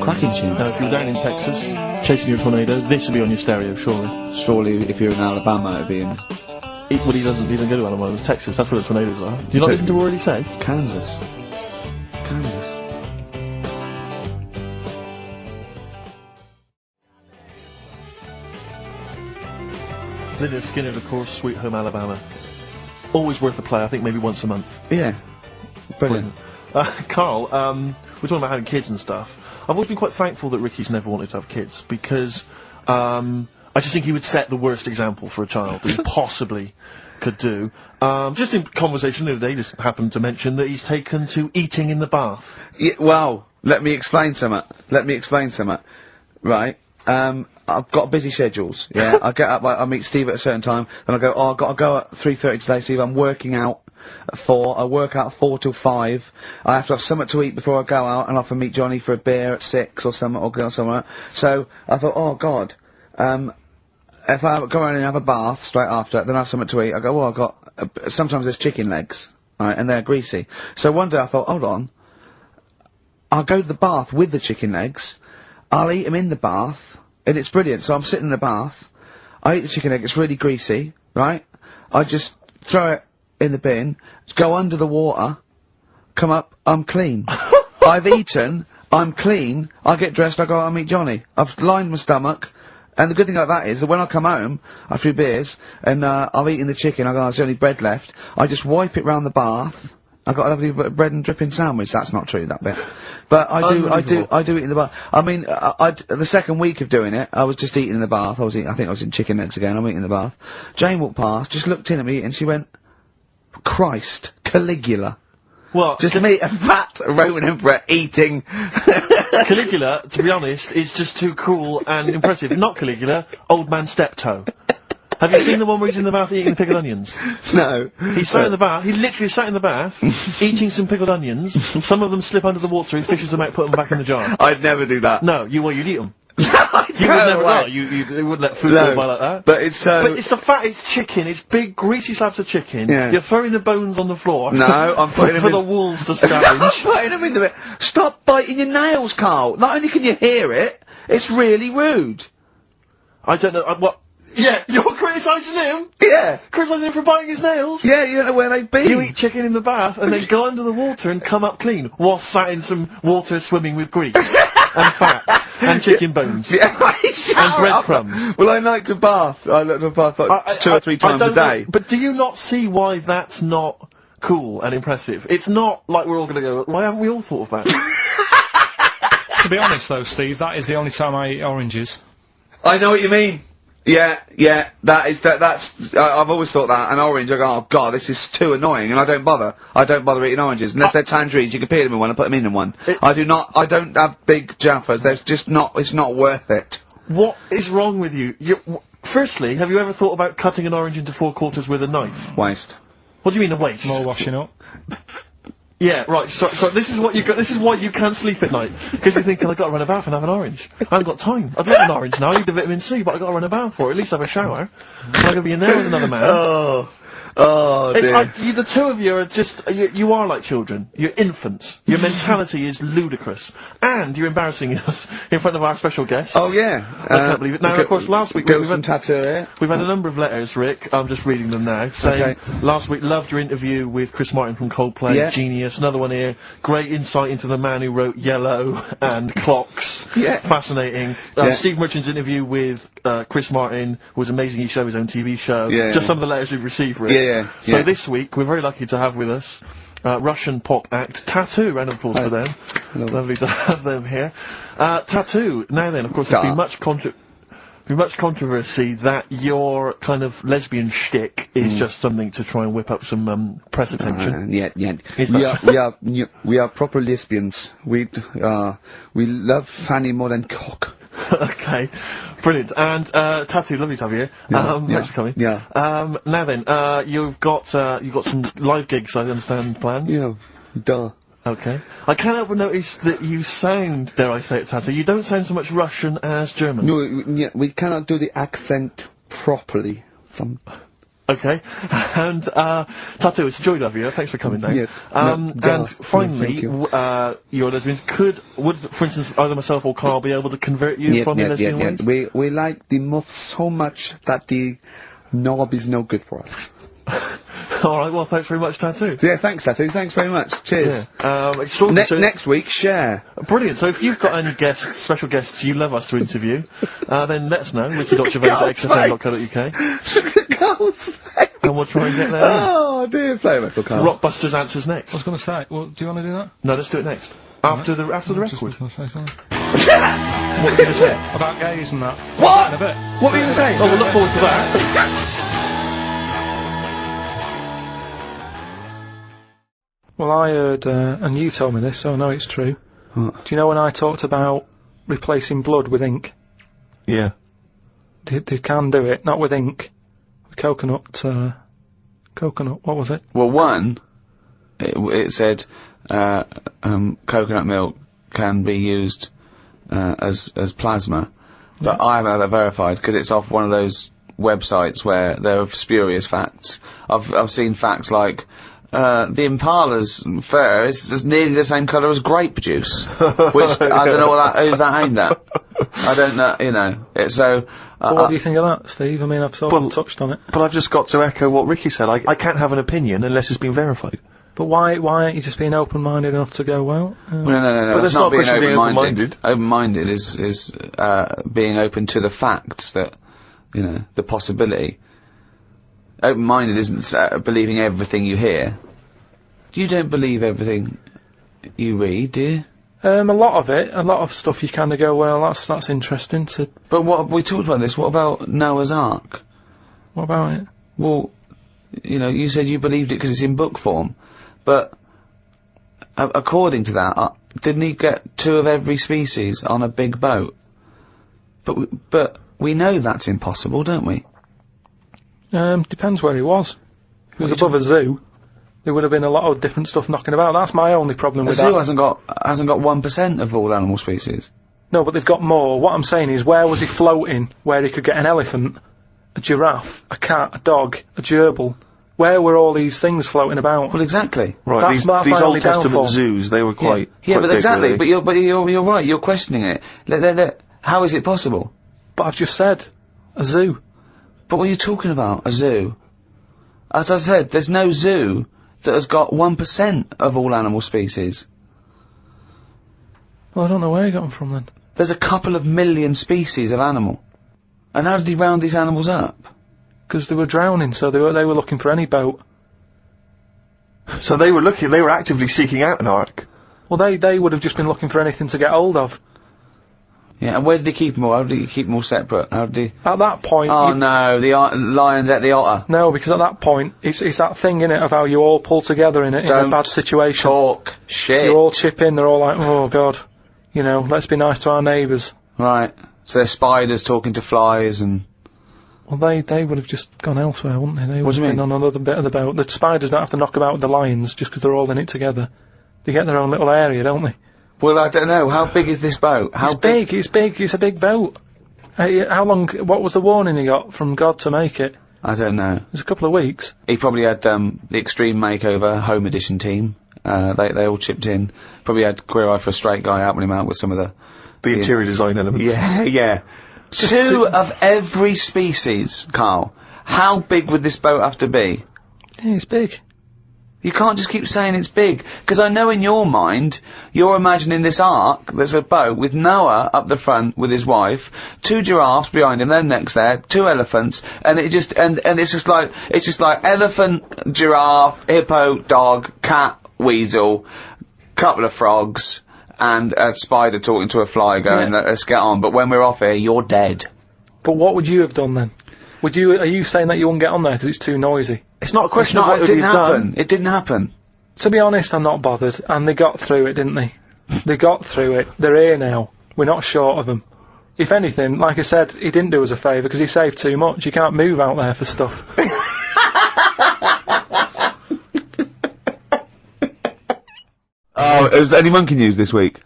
Cracking tune. Now, if you were down in Texas, chasing your tornado, this would be on your stereo, surely. Surely, if you're in Alabama, it'd be in... Well, he doesn't go to Alabama, it's Texas, that's where the tornadoes are. Do you not listen to what he says? Kansas. It's Kansas. Lynyrd Skynyrd, of course, Sweet Home Alabama. Always worth a play, I think maybe once a month. Yeah. Brilliant. Carl, we're talking about having kids and stuff. I've always been quite thankful that Ricky's never wanted to have kids, because, I just think he would set the worst example for a child that he possibly could do. Just in conversation the other day, he just happened to mention that he's taken to eating in the bath. Yeah, well, let me explain something. Right. I've got busy schedules, yeah. I get up, I meet Steve at a certain time, then I go, oh, I've got to go at 3:30 today, Steve, I'm working out at 4, I work out 4 till 5, I have to have something to eat before I go out, and I have to meet Johnny for a beer at 6 or something, or go somewhere. So, I thought, oh god, if I go around and have a bath straight after, then I have something to eat, I go, well, I've got, sometimes there's chicken legs, right, and they're greasy. So one day I thought, hold on, I'll go to the bath with the chicken legs, I'll eat them in the bath, and it's brilliant. So I'm sitting in the bath, I eat the chicken egg, it's really greasy, right? I just throw it in the bin, go under the water, come up, I'm clean. I've eaten, I'm clean, I get dressed, I go out and meet Johnny. I've lined my stomach, and the good thing about that is that when I come home, after a few beers, and I've eaten the chicken, I go, there's only bread left, I just wipe it round the bath, I got a lovely bread and dripping sandwich. That's not true, that bit. But I do eat in the bath. I mean, the second week of doing it, I was just eating in the bath. I think I was in chicken legs again. I'm eating in the bath. Jane walked past, just looked in at me, and she went, Christ, Caligula. Well, just me, a fat Roman emperor eating. Caligula, to be honest, is just too cool and impressive. Not Caligula, Old Man Steptoe. Have you seen the one where he's in the bath eating the pickled onions? No. He sat in the bath, he literally sat in the bath, eating some pickled onions. Some of them slip under the water, he fishes them out, put them back in the jar. I'd never do that. No, you'd eat them. You would never know. You wouldn't let food go by like that. But it's But it's the fact it's chicken. It's big, greasy slabs of chicken. Yeah. You're throwing the bones on the floor. No, I'm putting them for in the wolves to scavenge. putting them in the... Stop biting your nails, Carl. Not only can you hear it, it's really rude. I don't know. What? Yeah, you're criticising him. Yeah. Criticising him for biting his nails. Yeah, you don't know where they've been. You eat chicken in the bath and then go under the water and come up clean while sat in some water swimming with grease and fat and chicken bones Yeah, and breadcrumbs. Well, I like to bath. I like to bath like 2 or 3 times a day. But do you not see why that's not cool and impressive? It's not like we're all going to go, why haven't we all thought of that? To be honest, though, Steve, that is the only time I eat oranges. I know what you mean. Yeah, that's, I've always thought that, an orange, I go, oh god, this is too annoying, and I don't bother eating oranges, unless they're tangerines, you can peel them in one and put them in one. I don't have big jaffas, there's just not, it's not worth it. What is wrong with you? Firstly, have you ever thought about cutting an orange into 4 quarters with a knife? Waste. What do you mean a waste? More washing up. Yeah, right, so this is what this is why you can't sleep at night. Because you're thinking, I've got to run a bath and have an orange. I haven't got time. I'd like an orange now, I need the vitamin C, but I've got to run a bath for it, at least have a shower. I'm going to be in there with another man. Oh It's dear. like, the two of you are just, you are like children. You're infants. Your mentality is ludicrous. And you're embarrassing us in front of our special guests. Oh yeah. I can't believe it. Now, of course, last week we've had tattoo here. We've had a number of letters, Rick. I'm just reading them now. Saying, last week, loved your interview with Chris Martin from Coldplay. Yeah. Genius. Another one here. Great insight into the man who wrote Yellow and Clocks. Yeah. Fascinating. Yeah. Steve Merchant's interview with Chris Martin was amazing. He showed his own TV show. Yeah. Just some of the letters we've received, Rick. Yeah. So this week, we're very lucky to have with us Russian pop act Tattoo. Round of applause for them. Lovely to have them here. Tattoo. Now then, of course, there's been much controversy that your kind of lesbian shtick is just something to try and whip up some press attention. We are proper lesbians. We love Fanny more than cock. Okay, brilliant. And Tattoo, lovely to have you here. Thanks for coming. Yeah. Now then, you've got some live gigs, I understand, planned. Yeah, duh. Okay. I can't help but notice that you sound, dare I say it, Tattoo, you don't sound so much Russian as German. No, we cannot do the accent properly. Okay. And, Tattoo, it's a joy to have you. Thanks for coming down. Yeah. And finally, thank you. your lesbians would, for instance, either myself or Carl be able to convert you from your lesbian ways? We like the moth so much that the knob is no good for us. Alright, well, thanks very much, Tattoo. Yeah, thanks Tattoo, thanks very much. Cheers. Yeah. Extraordinary. Next week, share. Brilliant. So if you've got any guests, special guests you love us to interview, then let us know. Ricky.Gervais@xfm.co.uk. Carl's face. And we'll try and get there. Oh dear, play it, Carl. Rockbusters answers next. I was going to say, well, do you want to do that? No, let's do it next. After the record. Just gonna say something. What were you going to say? About gays and that. What? In a bit. What were you going to say? Oh, we'll look forward to that. Well, I heard, and you told me this, so I know it's true. What? Do you know when I talked about replacing blood with ink? Yeah. They can do it, not with ink. With coconut, what was it? Well, one, it said, coconut milk can be used, as plasma. But I haven't had that verified, because it's off one of those websites where there are spurious facts. I've seen facts like, the Impala's fur is nearly the same colour as grape juice, which I don't know who's that aimed at. I don't know, you know. Well, what do you think of that, Steve? I mean, I've sort of touched on it. But I've just got to echo what Ricky said. I can't have an opinion unless it's been verified. But why aren't you just being open-minded enough to go, well? No. But That's that's not not being being open-minded. open-minded. Open-minded is being open to the facts that, you know, the possibility. Open-minded isn't believing everything you hear. You don't believe everything you read, do you? A lot of stuff you kind of go, well, that's interesting to... But what, we talked about this, what about Noah's Ark? What about it? Well, you know, you said you believed it because it's in book form, but according to that, didn't he get 2 of every species on a big boat? But we know that's impossible, don't we? Depends where he was. If he was above a zoo, there would have been a lot of different stuff knocking about. That's my only problem A with zoo that. hasn't got 1% of all animal species. No, but they've got more. What I'm saying is, where was he floating where he could get an elephant, a giraffe, a cat, a dog, a gerbil? Where were all these things floating about? Well, exactly. Right, That's my these only Old Testament downfall. zoos, they were quite Yeah, quite but big, exactly. really. But you're right. You're questioning it. How is it possible? But I've just said, a zoo. But what are you talking about? A zoo? As I said, there's no zoo that has got 1% of all animal species. Well, I don't know where he got them from then. There's a couple of million species of animal. And how did he round these animals up? Because they were drowning, so they were looking for any boat. So they were actively seeking out an ark. Well, they would have just been looking for anything to get hold of. Yeah, and where did he keep them all? How did he keep them all separate? How did he... At that point... Oh no, the lions at the otter. No, because at that point, it's that thing, innit, of how you all pull together in a bad situation. Talk shit. You all chip in, they're all like, oh god, you know, let's be nice to our neighbours. Right. So there's spiders talking to flies and... Well, they would have just gone elsewhere, wouldn't they? They would What do have you been mean? on another bit of the boat. The spiders don't have to knock about with the lions just because they're all in it together. They get their own little area, don't they? Well, I don't know. How big is this boat? How It's big, it's a big boat. How long, what was the warning he got from God to make it? I don't know. It was a couple of weeks. He probably had the Extreme Makeover Home Edition team. They all chipped in. Probably had Queer Eye for a Straight Guy helping him out with some of The interior design elements. Yeah, yeah. Two of every species, Carl. How big would this boat have to be? Yeah, it's big. You can't just keep saying it's big, because I know in your mind, you're imagining this ark, there's a boat with Noah up the front with his wife, 2 giraffes behind him, then next there, 2 elephants, and it just, and it's just like elephant, giraffe, hippo, dog, cat, weasel, couple of frogs, and a spider talking to a fly going, let's get on, but when we're off here, you're dead. But what would you have done then? Are you saying that you wouldn't get on there because it's too noisy? It's not a question No, of what it would didn't have done. happen. It didn't happen. To be honest, I'm not bothered, and they got through it, didn't they? They got through it. They're here now. We're not short of them. If anything, like I said, he didn't do us a favour because he saved too much. You can't move out there for stuff. Oh, is there any monkey news this week?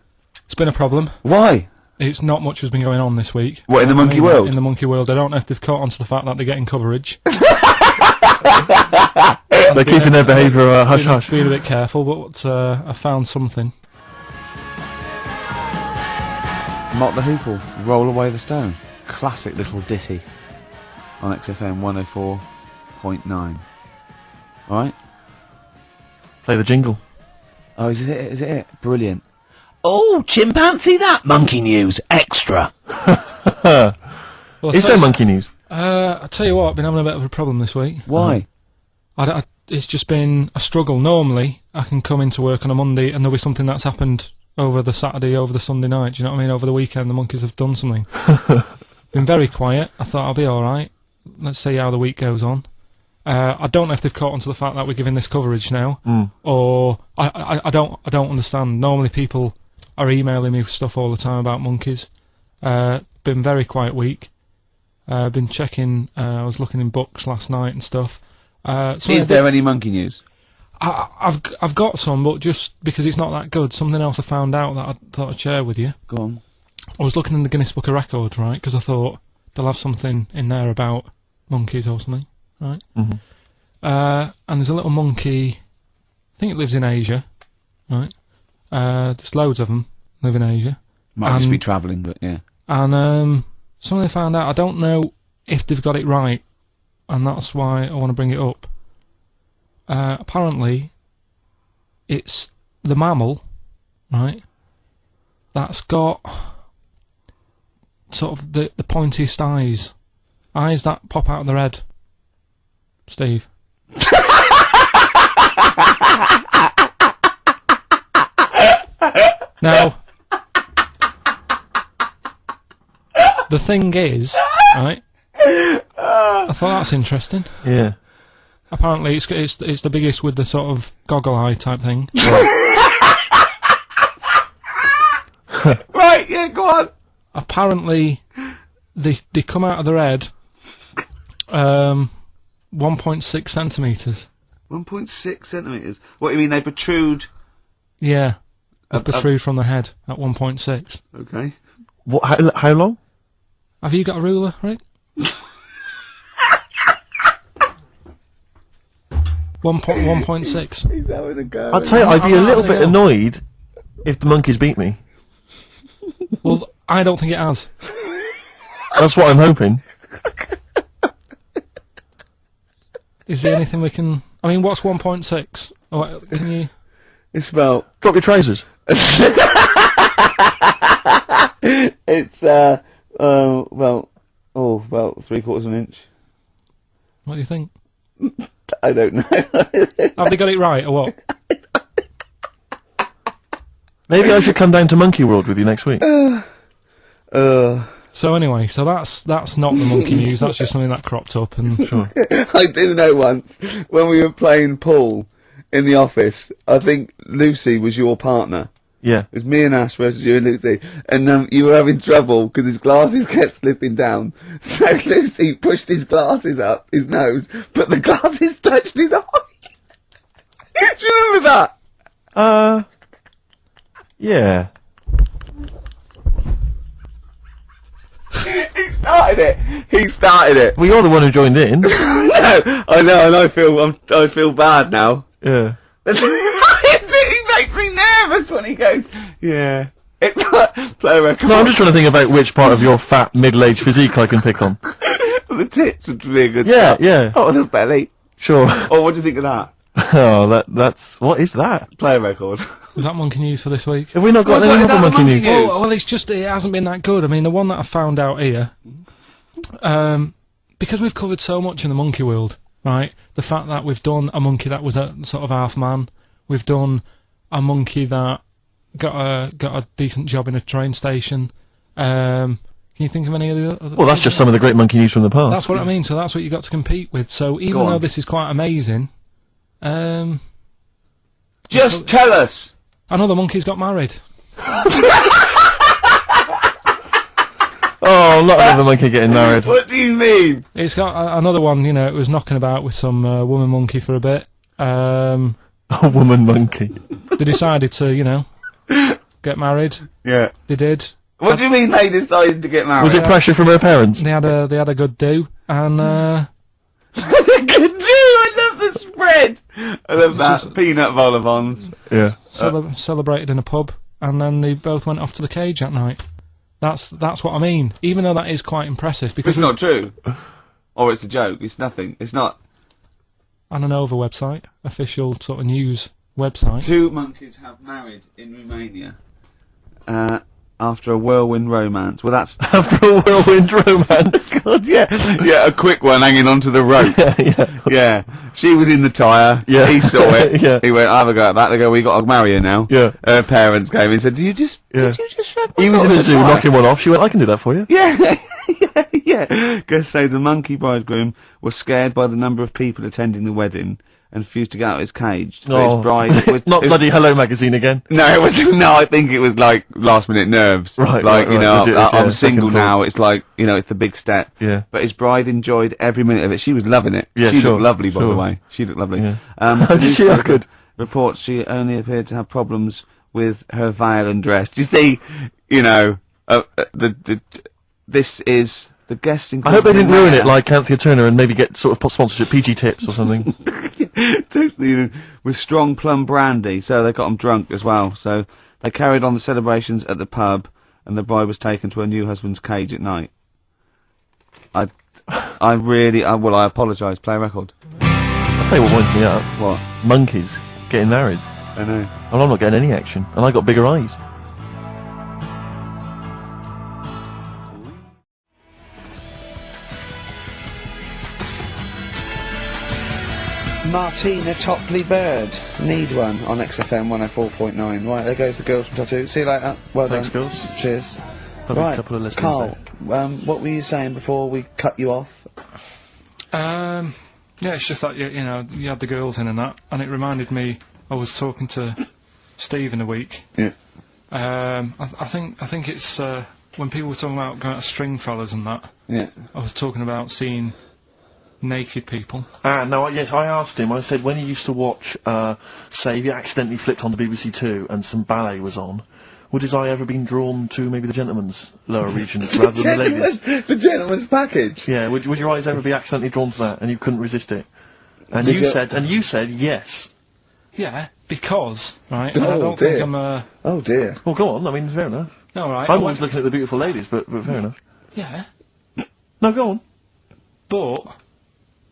It's been a problem. Why? It's not much has been going on this week. What, in the monkey world? In the monkey world. I don't know if they've caught on to the fact that they're getting coverage. They're keeping their behaviour hush-hush. Being a bit careful, but I found something. Mott the Hoople, Roll Away the Stone. Classic little ditty on XFM 104.9. Alright? Play the jingle. Oh, is it? Is it? Brilliant. Oh, chimpanzee that monkey news extra. Well, Is there monkey news? I tell you what, I've been having a bit of a problem this week. Why? It's just been a struggle. Normally, I can come into work on a Monday and there'll be something that's happened over the Saturday, over the Sunday night. Do you know what I mean? Over the weekend, the monkeys have done something. Been very quiet. I thought I'll be alright. Let's see how the week goes on. I don't know if they've caught on to the fact that we're giving this coverage now, or I don't understand. Normally people are emailing me stuff all the time about monkeys. Been very quiet week. Been checking. I was looking in books last night and stuff. Is there any monkey news? I've got some, but just because it's not that good. Something else I found out that I thought I'd share with you. Go on. I was looking in the Guinness Book of Records, right? Because I thought they'll have something in there about monkeys or something, right? Mm-hmm. And there's a little monkey. I think it lives in Asia, right? There's loads of them live in Asia. Might just be travelling, but yeah. And something I found out. I don't know if they've got it right, and that's why I want to bring it up. Apparently, it's the mammal, right? That's got sort of the pointiest eyes that pop out of their head. Steve. Now, the thing is, right? I thought that's interesting. Yeah. Apparently, it's the biggest with the sort of goggle eye type thing. Right, yeah, go on. Apparently, they come out of their head 1.6 centimetres. 1.6 centimetres. What do you mean, they protrude? Yeah, they protrude from the head at 1.6. Okay. What? How long? Have you got a ruler, Rick? 1.6. He's having a go. I'd say I'd be a little bit annoyed if the monkeys beat me. Well, I don't think it has. That's what I'm hoping. Is there anything we can... I mean, what's 1.6? Oh, can you... It's about... Drop your trousers. It's, about 3/4 of an inch. What do you think? I don't know. Have they got it right, or what? Maybe I should come down to Monkey World with you next week. So anyway, so that's not the monkey news, that's just something that cropped up, and... Sure. I do know once, when we were playing pool in the office, I think Lucy was your partner. Yeah. It was me and Ash versus you and Lucy, and you were having trouble because his glasses kept slipping down. So Lucy pushed his glasses up his nose, but the glasses touched his eye. Do you remember that? Yeah. He started it. Well, you're the one who joined in. No, I know, and I feel bad now. Yeah. He makes me nervous when he goes, yeah. It's like, play a record. No, I'm just trying to think about which part of your fat, middle-aged physique I can pick on. The tits would be a good Yeah, start. yeah. Oh, the belly. Sure. Oh, what do you think of that? Oh, that's... What is that? Play a record. Was that monkey news for this week? Have we not got What's any that- is other that the monkey monkey news? news? Well, it's just, it hasn't been that good. I mean, the one that I found out here, because we've covered so much in the monkey world, right? The fact that we've done a monkey that was a sort of half man, we've done a monkey that got a decent job in a train station. Can you think of any of the other? Well, that's just some of the great monkey news from the past. That's what I mean. So that's what you got to compete with. So even though this is quite amazing, Just tell us. another monkey's got married. Oh, not another monkey getting married. What do you mean? It's got another one. You know, it was knocking about with some woman monkey for a bit. A woman monkey. They decided to, you know, get married. Yeah. They did. What do you mean they decided to get married? Was it pressure from her parents? They had a good do, and Good do. I love the spread. I love that. Peanut vol-au-vents. Yeah. celebrated in a pub, and then they both went off to the cage that night. That's what I mean. Even though that is quite impressive, because It's not true. Or it's a joke. It's nothing. It's not. on an over website, official sort of news website. 2 monkeys have married in Romania. After a whirlwind romance. Well, that's... After a whirlwind romance. God, yeah. Yeah, a quick one hanging onto the rope. Yeah. She was in the tyre. Yeah. He saw it. Yeah. He went, I'll have a go at that. They go, we got to marry her now. Yeah. Her parents came and said, did you just shove my He was in daughter a zoo tyre?" knocking one off. She went, I can do that for you. Yeah. Yeah. Guess say the monkey bridegroom was scared by the number of people attending the wedding and refused to get out of his cage. So his bride... Not bloody Hello Magazine again. No, it was no. I think it was like last minute nerves. Right, like right, you know, legit, I'm yeah, single second now. thoughts. It's like you know, it's the big step. Yeah. But his bride enjoyed every minute of it. She was loving it. Yeah, she sure, looked lovely, by the sure. way. She looked lovely. Yeah. The Did she? newspaper Good. reports she only appeared to have problems with her veil and dress. Do you see? You know, this is. The guests I hope they didn't ruin it like Anthea Turner and maybe get sort of sponsorship PG tips or something. Totally, with strong plum brandy, so they got them drunk as well. So they carried on the celebrations at the pub, and the bride was taken to her new husband's cage at night. I apologise. Play a record. I'll tell you what winds me up. What? Monkeys getting married. I know. Well, I'm not getting any action. And I got bigger eyes. Martina Topley Bird. Need one on XFM 104.9. Right, there goes the girls from Tattoo. See you later. Well Thanks, done. girls. Cheers. Probably Right, a couple of listeners Carl, what were you saying before we cut you off? Yeah, it's just that you know you had the girls in and that, and it reminded me. I was talking to Steve in a week. Yeah. I think it's when people were talking about going to Stringfellas and that. Yeah. I was talking about seeing naked people. No, yes, I asked him, I said, when he used to watch, say, if he accidentally flicked on the BBC Two and some ballet was on, would his eye ever been drawn to maybe the gentleman's lower regions rather than the ladies? The gentleman's package. Yeah, would your eyes ever be accidentally drawn to that and you couldn't resist it? And you said yes. Yeah, because, right, Oh, I don't dear. think I'm, Oh dear. Well, go on, I mean, fair enough. no, right. I'm always looking at the beautiful ladies, but fair enough. Yeah, No, go on. but,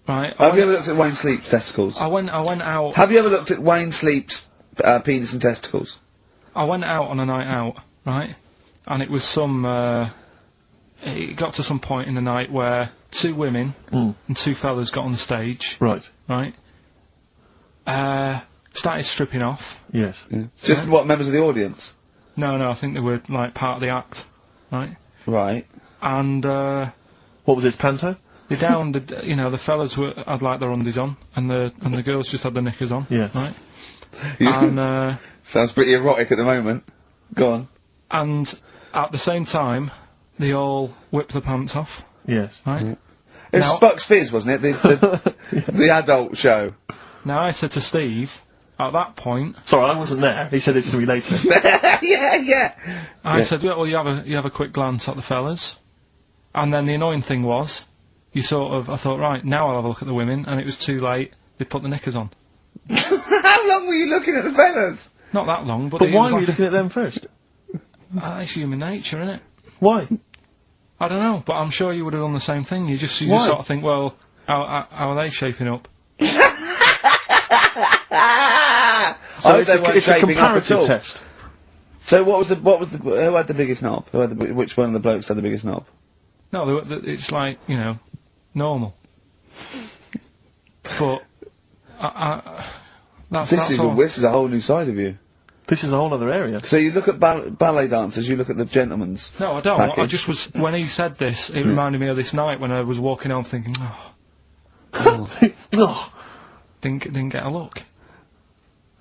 right, Have you ever looked at Wayne Sleep's testicles? I went out, Have you ever looked at Wayne Sleep's penis and testicles? I went out on a night out, right, and it was it got to some point in the night where 2 women and 2 fellas got on the stage, Right. right, started stripping off. Yes. Just what, members of the audience? No, I think they were, like, part of the act, right, Right. and, What was this, panto? they downed, the fellas had, like, their undies on, and the girls just had their knickers on, Yeah. right, and, Sounds pretty erotic at the moment. Go on. and at the same time, they all whipped the pants off, Yes. right? It was Now- Spock's Fizz, wasn't it? The adult show. Now I said to Steve, at that point, Sorry, I wasn't there. He said it to me later. yeah. I said, well, you have a quick glance at the fellas, and then the annoying thing was, I thought, right, now I'll have a look at the women, and it was too late. They put the knickers on. How long were you looking at the fellas? Not that long, but But it why was were you like, looking at them first? it's human nature, isn't it? Why? I don't know, but I'm sure you would have done the same thing. You just Why? sort of think, well, how are they shaping up? So They weren't it's a shaping up at comparative all. test. So who had the biggest knob? Which one of the blokes had the biggest knob? No, it's like, normal. But, This is a whole new side of you. This is a whole other area. So you look at ballet dancers, you look at the gentlemen's. No, I don't. package. I just was, when he said this, it reminded me of this night when I was walking home thinking, Oh, didn't get a look.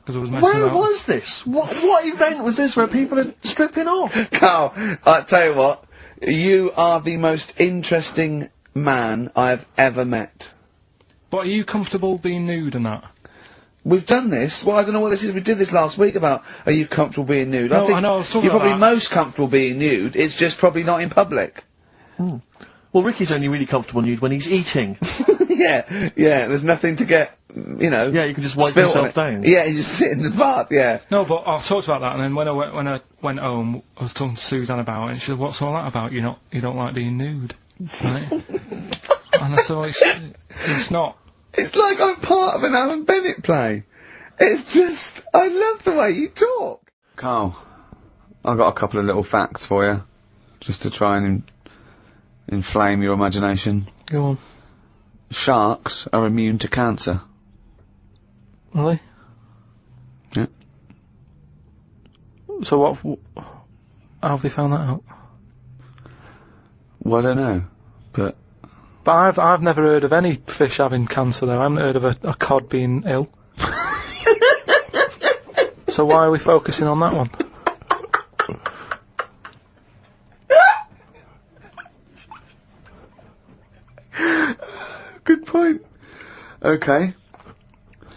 Because I was messing where about. was this? What event was this where people are stripping off? Carl, I tell you what, you are the most interesting man I've ever met. But are you comfortable being nude and that? We've done this. Well, I don't know what this is. We did this last week about, are you comfortable being nude? No, I know, I was talking you're about probably that. most comfortable being nude. It's just probably not in public. Well, Ricky's only really comfortable nude when he's eating. yeah. There's nothing to get, Yeah, you can just wipe spilt on yourself it. down. Yeah, you just sit in the bath. Yeah. No, but I talked about that, and then when I went home, I was talking to Suzanne about it, and she said, "What's all that about? You don't like being nude, right?" And I said, well, "It's not." It's like I'm part of an Alan Bennett play. It's just, I love the way you talk. Carl, I've got a couple of little facts for you, just to try and inflame your imagination. Go on. Sharks are immune to cancer. Really? Yeah. So how have they found that out? Well, I don't know, but But I've never heard of any fish having cancer though. I haven't heard of a cod being ill. So why are we focusing on that one? good point. Okay.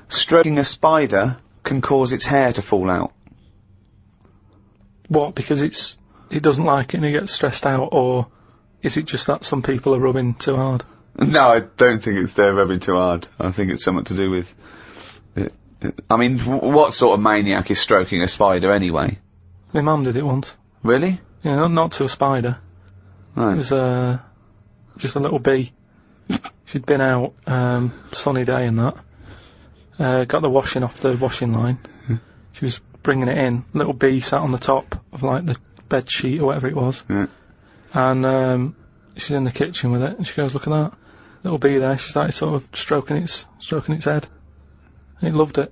Stroking a spider can cause its hair to fall out. What? Because it doesn't like it and it gets stressed out, or is it just that some people are rubbing too hard? No, I don't think it's they're rubbing too hard. I think it's something to do with it. I mean, what sort of maniac is stroking a spider anyway? My mum did it once. Really? Yeah, not to a spider. Right. It was just a little bee. She'd been out, sunny day and that. Got the washing off the washing line. She was bringing it in. Little bee sat on the top of like the bed sheet or whatever it was. Yeah. And she's in the kitchen with it, and she goes, "Look at that little bee there." She started sort of stroking its head. And it loved it.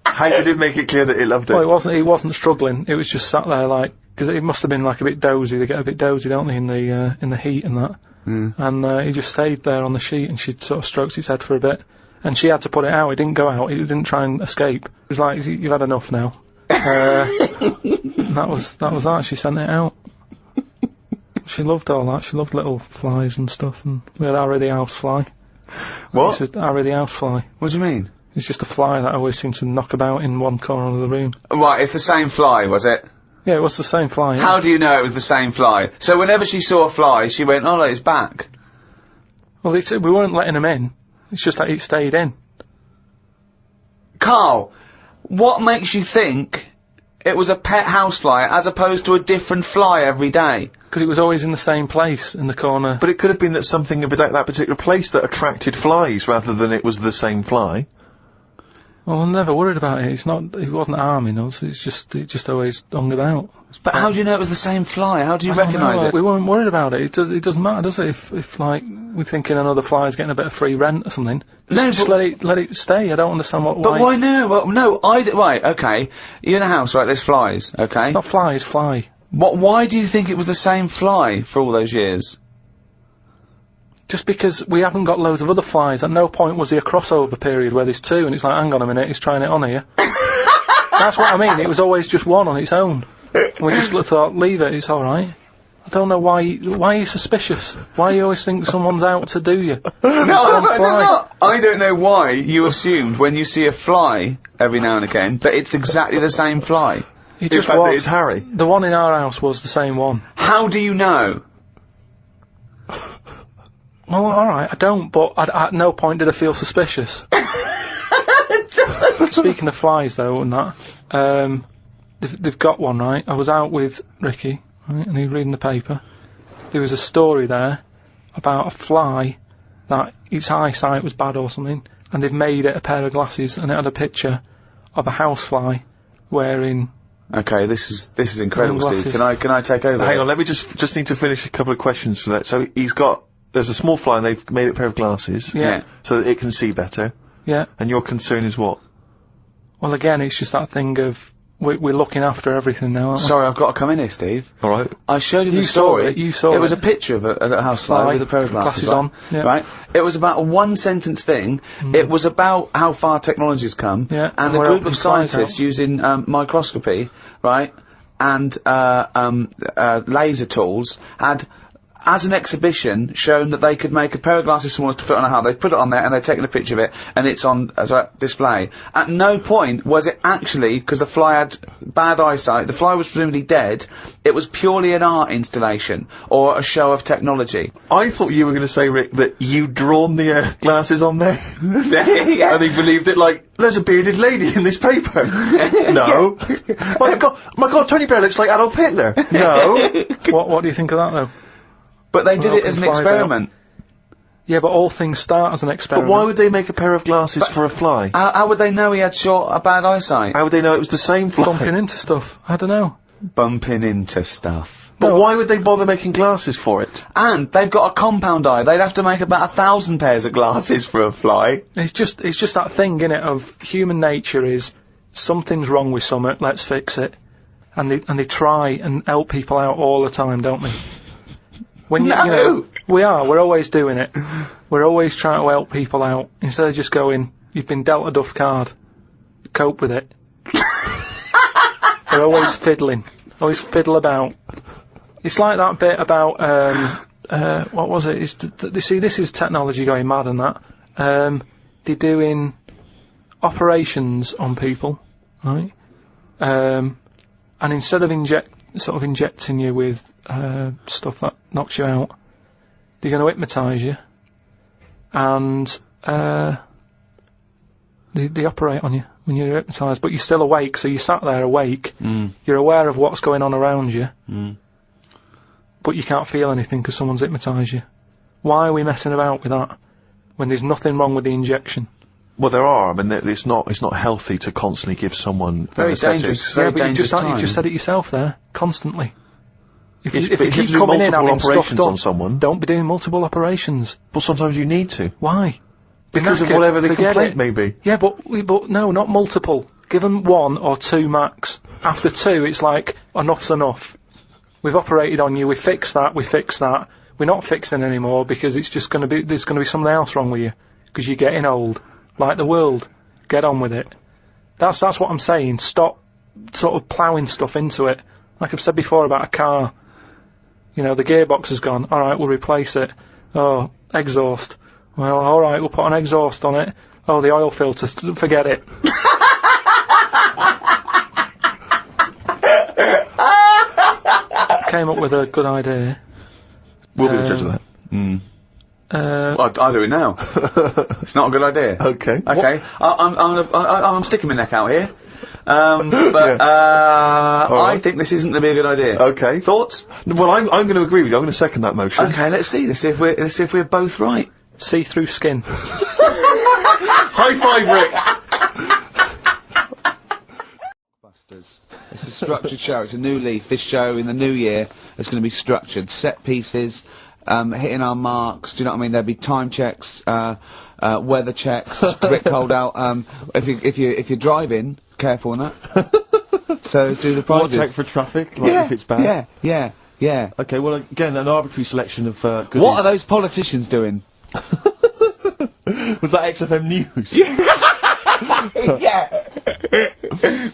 How did it make it clear that it loved it? Well, it wasn't struggling. It was just sat there like, because it must have been like a bit dozy. They get a bit dozy, don't they, in the heat and that. Mm. And he just stayed there on the sheet, and she sort of stroked its head for a bit. And she had to put it out. It didn't go out. It didn't try and escape. It was like, "You've had enough now." And that was that. She sent it out. She loved all that. She loved little flies and stuff. And we had Harry the housefly. What? Harry the housefly. What do you mean? It's just a fly that always seemed to knock about in one corner of the room. Right, it's the same fly, was it? Yeah, it was the same fly. Yeah. How do you know it was the same fly? So whenever she saw a fly, she went, oh, look, it's back. Well, we weren't letting him in. It's just that it stayed in. Carl, what makes you think it was a pet housefly as opposed to a different fly every day? Because it was always in the same place, in the corner. But it could have been that something about that particular place that attracted flies rather than it was the same fly. Well, I'm never worried about it. It wasn't harming us. It just always hung about. But how do you know it was the same fly? How do you recognise it? We weren't worried about it. It doesn't matter, does it? If like, we're thinking another fly's getting a bit of free rent or something. Just let it stay. I don't understand why. But why no? Well, no, right, okay. You're in a house, right, there's flies, okay? Not flies, fly. Why do you think it was the same fly for all those years? Just because we haven't got loads of other flies. At no point was there a crossover period where there's two and it's like, hang on a minute, he's trying it on here. That's what I mean. It was always just one on its own. We just thought, leave it, it's alright. I don't know why are you suspicious? Why you always think someone's out to do you? I don't know why you assumed when you see a fly every now and again that it's exactly the same fly. It just was. was. It's Harry. The one in our house was the same one. How do you know? Well, alright, I don't, but at no point did I feel suspicious. Speaking of flies, though, and that, they've got one, right? I was out with Ricky, right, and he was reading the paper. There was a story there about a fly that its eyesight was bad or something, and they've made it a pair of glasses, and it had a picture of a housefly wearing... Okay, this is incredible, Steve. Can I take over? Hang on, let me just need to finish a couple of questions for that. So there's a small fly and they've made it a pair of glasses. Yeah. So that it can see better. Yeah. And your concern is what? Well, again, it's just that thing of we're looking after everything now, aren't we? Sorry, I've got to come in here, Steve. All right. I showed you the story. You saw it. It was a picture of a housefly with a pair of glasses on. Yeah. Right? It was about a one-sentence thing. It was about how far technology's come. Yeah. And a group of scientists using microscopy, right, and laser tools had, as an exhibition, shown that they could make a pair of glasses smaller to put on a hat. They put it on there and they'd taken a picture of it and it's on display. At no point was it actually, because the fly had bad eyesight, the fly was presumably dead, it was purely an art installation or a show of technology. I thought you were going to say, Rick, that you'd drawn the glasses on there. Yeah. And he believed it like, there's a bearded lady in this paper. No. My God, Tony Blair looks like Adolf Hitler. No. What do you think of that, though? But they did it as an experiment. Yeah, but all things start as an experiment. But why would they make a pair of glasses for a fly? How would they know he had bad eyesight? How would they know it was the same fly? Bumping into stuff. I don't know. Bumping into stuff. But why would they bother making glasses for it? And they've got a compound eye. They'd have to make about 1,000 pairs of glasses for a fly. It's just that thing, innit, of human nature is something's wrong with something, let's fix it. And they try and help people out all the time, don't they? When you know, we're always doing it. We're always trying to help people out. Instead of just going, you've been dealt a duff card, cope with it. We're always fiddling. Always fiddle about. It's like that bit about, what was it? See, this is technology going mad and that. They're doing operations on people, right? And instead of injecting you with stuff that knocks you out, they're going to hypnotise you, and they operate on you when you're hypnotised, but you're still awake, so you sat there awake, you're aware of what's going on around you, but you can't feel anything because someone's hypnotised you. Why are we messing about with that when there's nothing wrong with the injection? Well, there are. I mean, it's not healthy to constantly give someone very anesthetics. dangerous. Yeah, but you've just said it yourself there, constantly. If you keep do coming in multiple having stuff operations done, on someone, don't be doing multiple operations. Well, sometimes you need to. Why? Because of whatever the complaint may be. Yeah, but no, not multiple. Give them 1 or 2 max. After 2, it's like, enough's enough. We've operated on you, we fixed that. We're not fixing anymore because it's just there's gonna be something else wrong with you. Because you're getting old. Like the world. Get on with it. That's what I'm saying. Stop sort of ploughing stuff into it. Like I've said before about a car. You know, the gearbox has gone. Alright, we'll replace it. Oh, exhaust. Well, alright, we'll put an exhaust on it. Oh, the oil filter. Forget it. Came up with a good idea. We'll be the judge of that. I'll do it now. It's not a good idea. Okay. Okay. I'm sticking my neck out here. I think this isn't going to be a good idea. Okay. Thoughts? Well, I'm going to agree with you. I'm going to second that motion. Okay, let's see. Let's see if we're both right. See-through skin. High five, Rick! It's a structured show. It's a new leaf. This show in the new year is going to be structured. Set pieces, hitting our marks. Do you know what I mean? There'll be time checks, weather checks, quick hold out. If you're driving, careful on that. So do the prizes. Check for traffic, like if it's bad. Yeah. Okay, well, again, an arbitrary selection of goodies. What are those politicians doing? Was that XFM News? Yeah.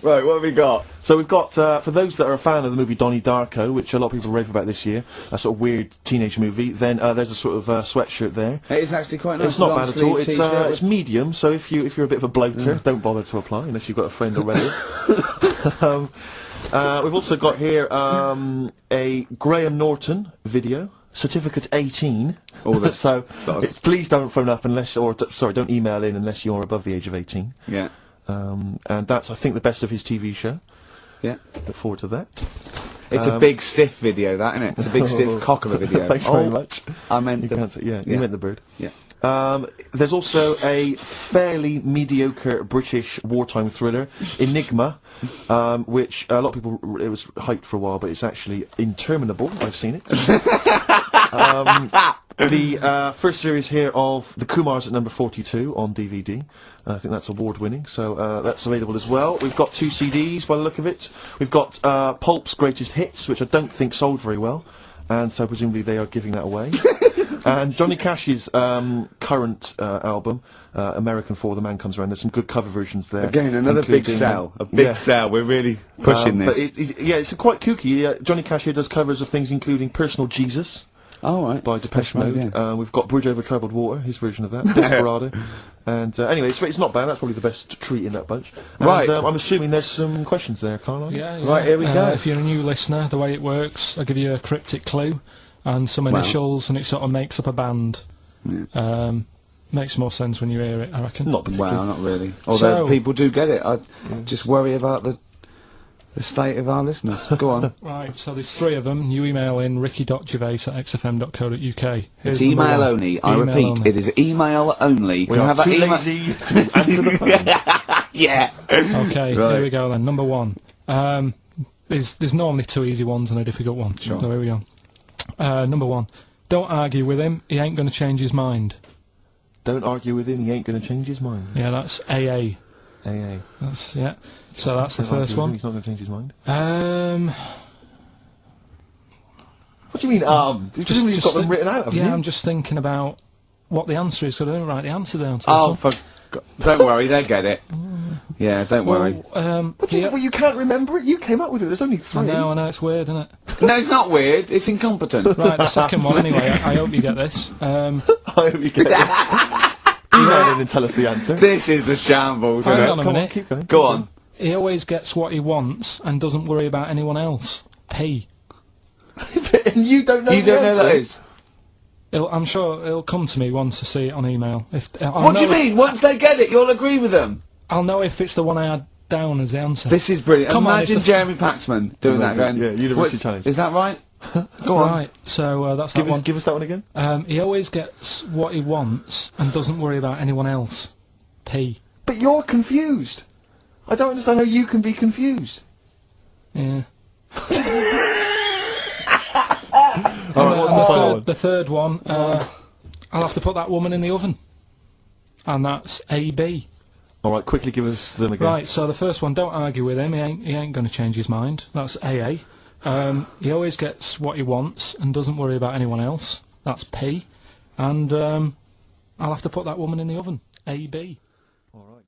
Right, what have we got? So we've got, for those that are a fan of the movie Donnie Darko, which a lot of people rave about this year, a sort of weird teenage movie, then there's a sort of sweatshirt there. It is actually quite nice. It's not bad at all. T-shirt. It's medium, so if you're a bit of a bloater, don't bother to apply unless you've got a friend already. We've also got here a Graham Norton video. Certificate 18. So please don't phone up unless, don't email in unless you're above the age of 18. Yeah. And that's, I think, the best of his TV show. Yeah. Look forward to that. It's a big stiff video, that, isn't it? It's a big stiff cock of a video. Thanks very much. I meant You meant the bird. Yeah. There's also a fairly mediocre British wartime thriller, Enigma, which a lot of people, it was hyped for a while, but it's actually interminable. I've seen it. The first series here of The Kumars at number 42 on DVD. I think that's award-winning, so that's available as well. We've got 2 CDs by the look of it. We've got Pulp's Greatest Hits, which I don't think sold very well, and so presumably they are giving that away. And Johnny Cash's current album, American For the Man Comes Around, there's some good cover versions there. Again, another big sell. A big sell. We're really pushing this. But it's quite kooky. Johnny Cash here does covers of things including Personal Jesus. Oh, right. By Depeche Mode. Yeah. We've got Bridge Over Troubled Water, his version of that. Desperado. And anyway, it's not bad. That's probably the best treat in that bunch. And, right. I'm assuming there's some questions there, Carl. Yeah. Right, here we go. If you're a new listener, the way it works, I'll give you a cryptic clue and some initials, and it sort of makes up a band. Yeah. Makes more sense when you hear it, I reckon. Not particularly. Well, not really. Although people do get it. I just worry about the state of our listeners. Go on. Right, so there's 3 of them. You email in ricky.gervais@xfm.co.uk. It's email only. I repeat, it is email only. We are too lazy to answer the phone. Yeah. Okay, here we go then. Number 1. There's normally 2 easy ones and a difficult one. Sure. So here we go. Number 1. Don't argue with him, he ain't going to change his mind. Don't argue with him, he ain't going to change his mind. Yeah, that's AA. AA. That's, yeah. So that's the first one. He's not going to change his mind. What do you mean, You've just got them written out, haven't you? I'm just thinking about what the answer is, so I don't write the answer down. Don't worry, they get it. Yeah, don't worry. What do you, well, you can't remember it? You came up with it, there's only 3. I know, it's weird, isn't it? No, it's not weird, it's incompetent. Right, the second one anyway, I hope you get this. I hope you get this. Email in and tell us the answer. This is a shambles, isn't Hang it? on a Come minute. on, keep going. Go on. He always gets what he wants and doesn't worry about anyone else. P. And you don't know You don't know that is? I'm sure it'll come to me once I see it on email. What do you mean? Once they get it, you'll agree with them? I'll know if it's the one I had down as the answer. This is brilliant. Come on, Imagine Jeremy Paxman doing that, going, Yeah, University Challenge. Is that right? Go on. Right, so that's that one. Give us that one again. He always gets what he wants and doesn't worry about anyone else. P. But you're confused. I don't understand how you can be confused. Yeah. Alright, what's the final one? The third one, I'll have to put that woman in the oven. And that's AB. Alright, quickly give us them again. Right, so the first one, don't argue with him, he ain't going to change his mind. That's AA. He always gets what he wants and doesn't worry about anyone else. That's P. And I'll have to put that woman in the oven. AB. Alright.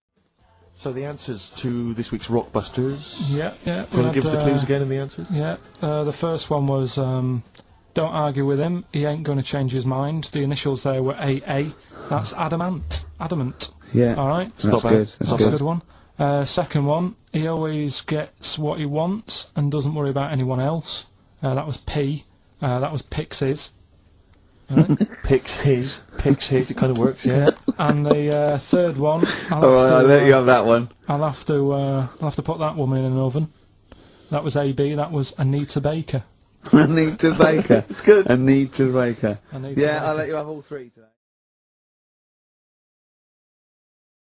So the answers to this week's Rockbusters. Yeah. Do you want to give us the clues again and the answers? Yeah, the first one was, don't argue with him, he ain't going to change his mind. The initials there were AA. That's adamant. Adamant. Yeah. All right. That's bad. good. That's a good one. Second one, he always gets what he wants and doesn't worry about anyone else. That was P. That was Pixies. Picks his, it kind of works, yeah. And the third one, I'll let you have that one. I'll have to put that woman in an oven. That was AB. That was Anita Baker. Anita Baker. It's good. Anita Baker. Anita Yeah, Baker. I'll let you have all three today.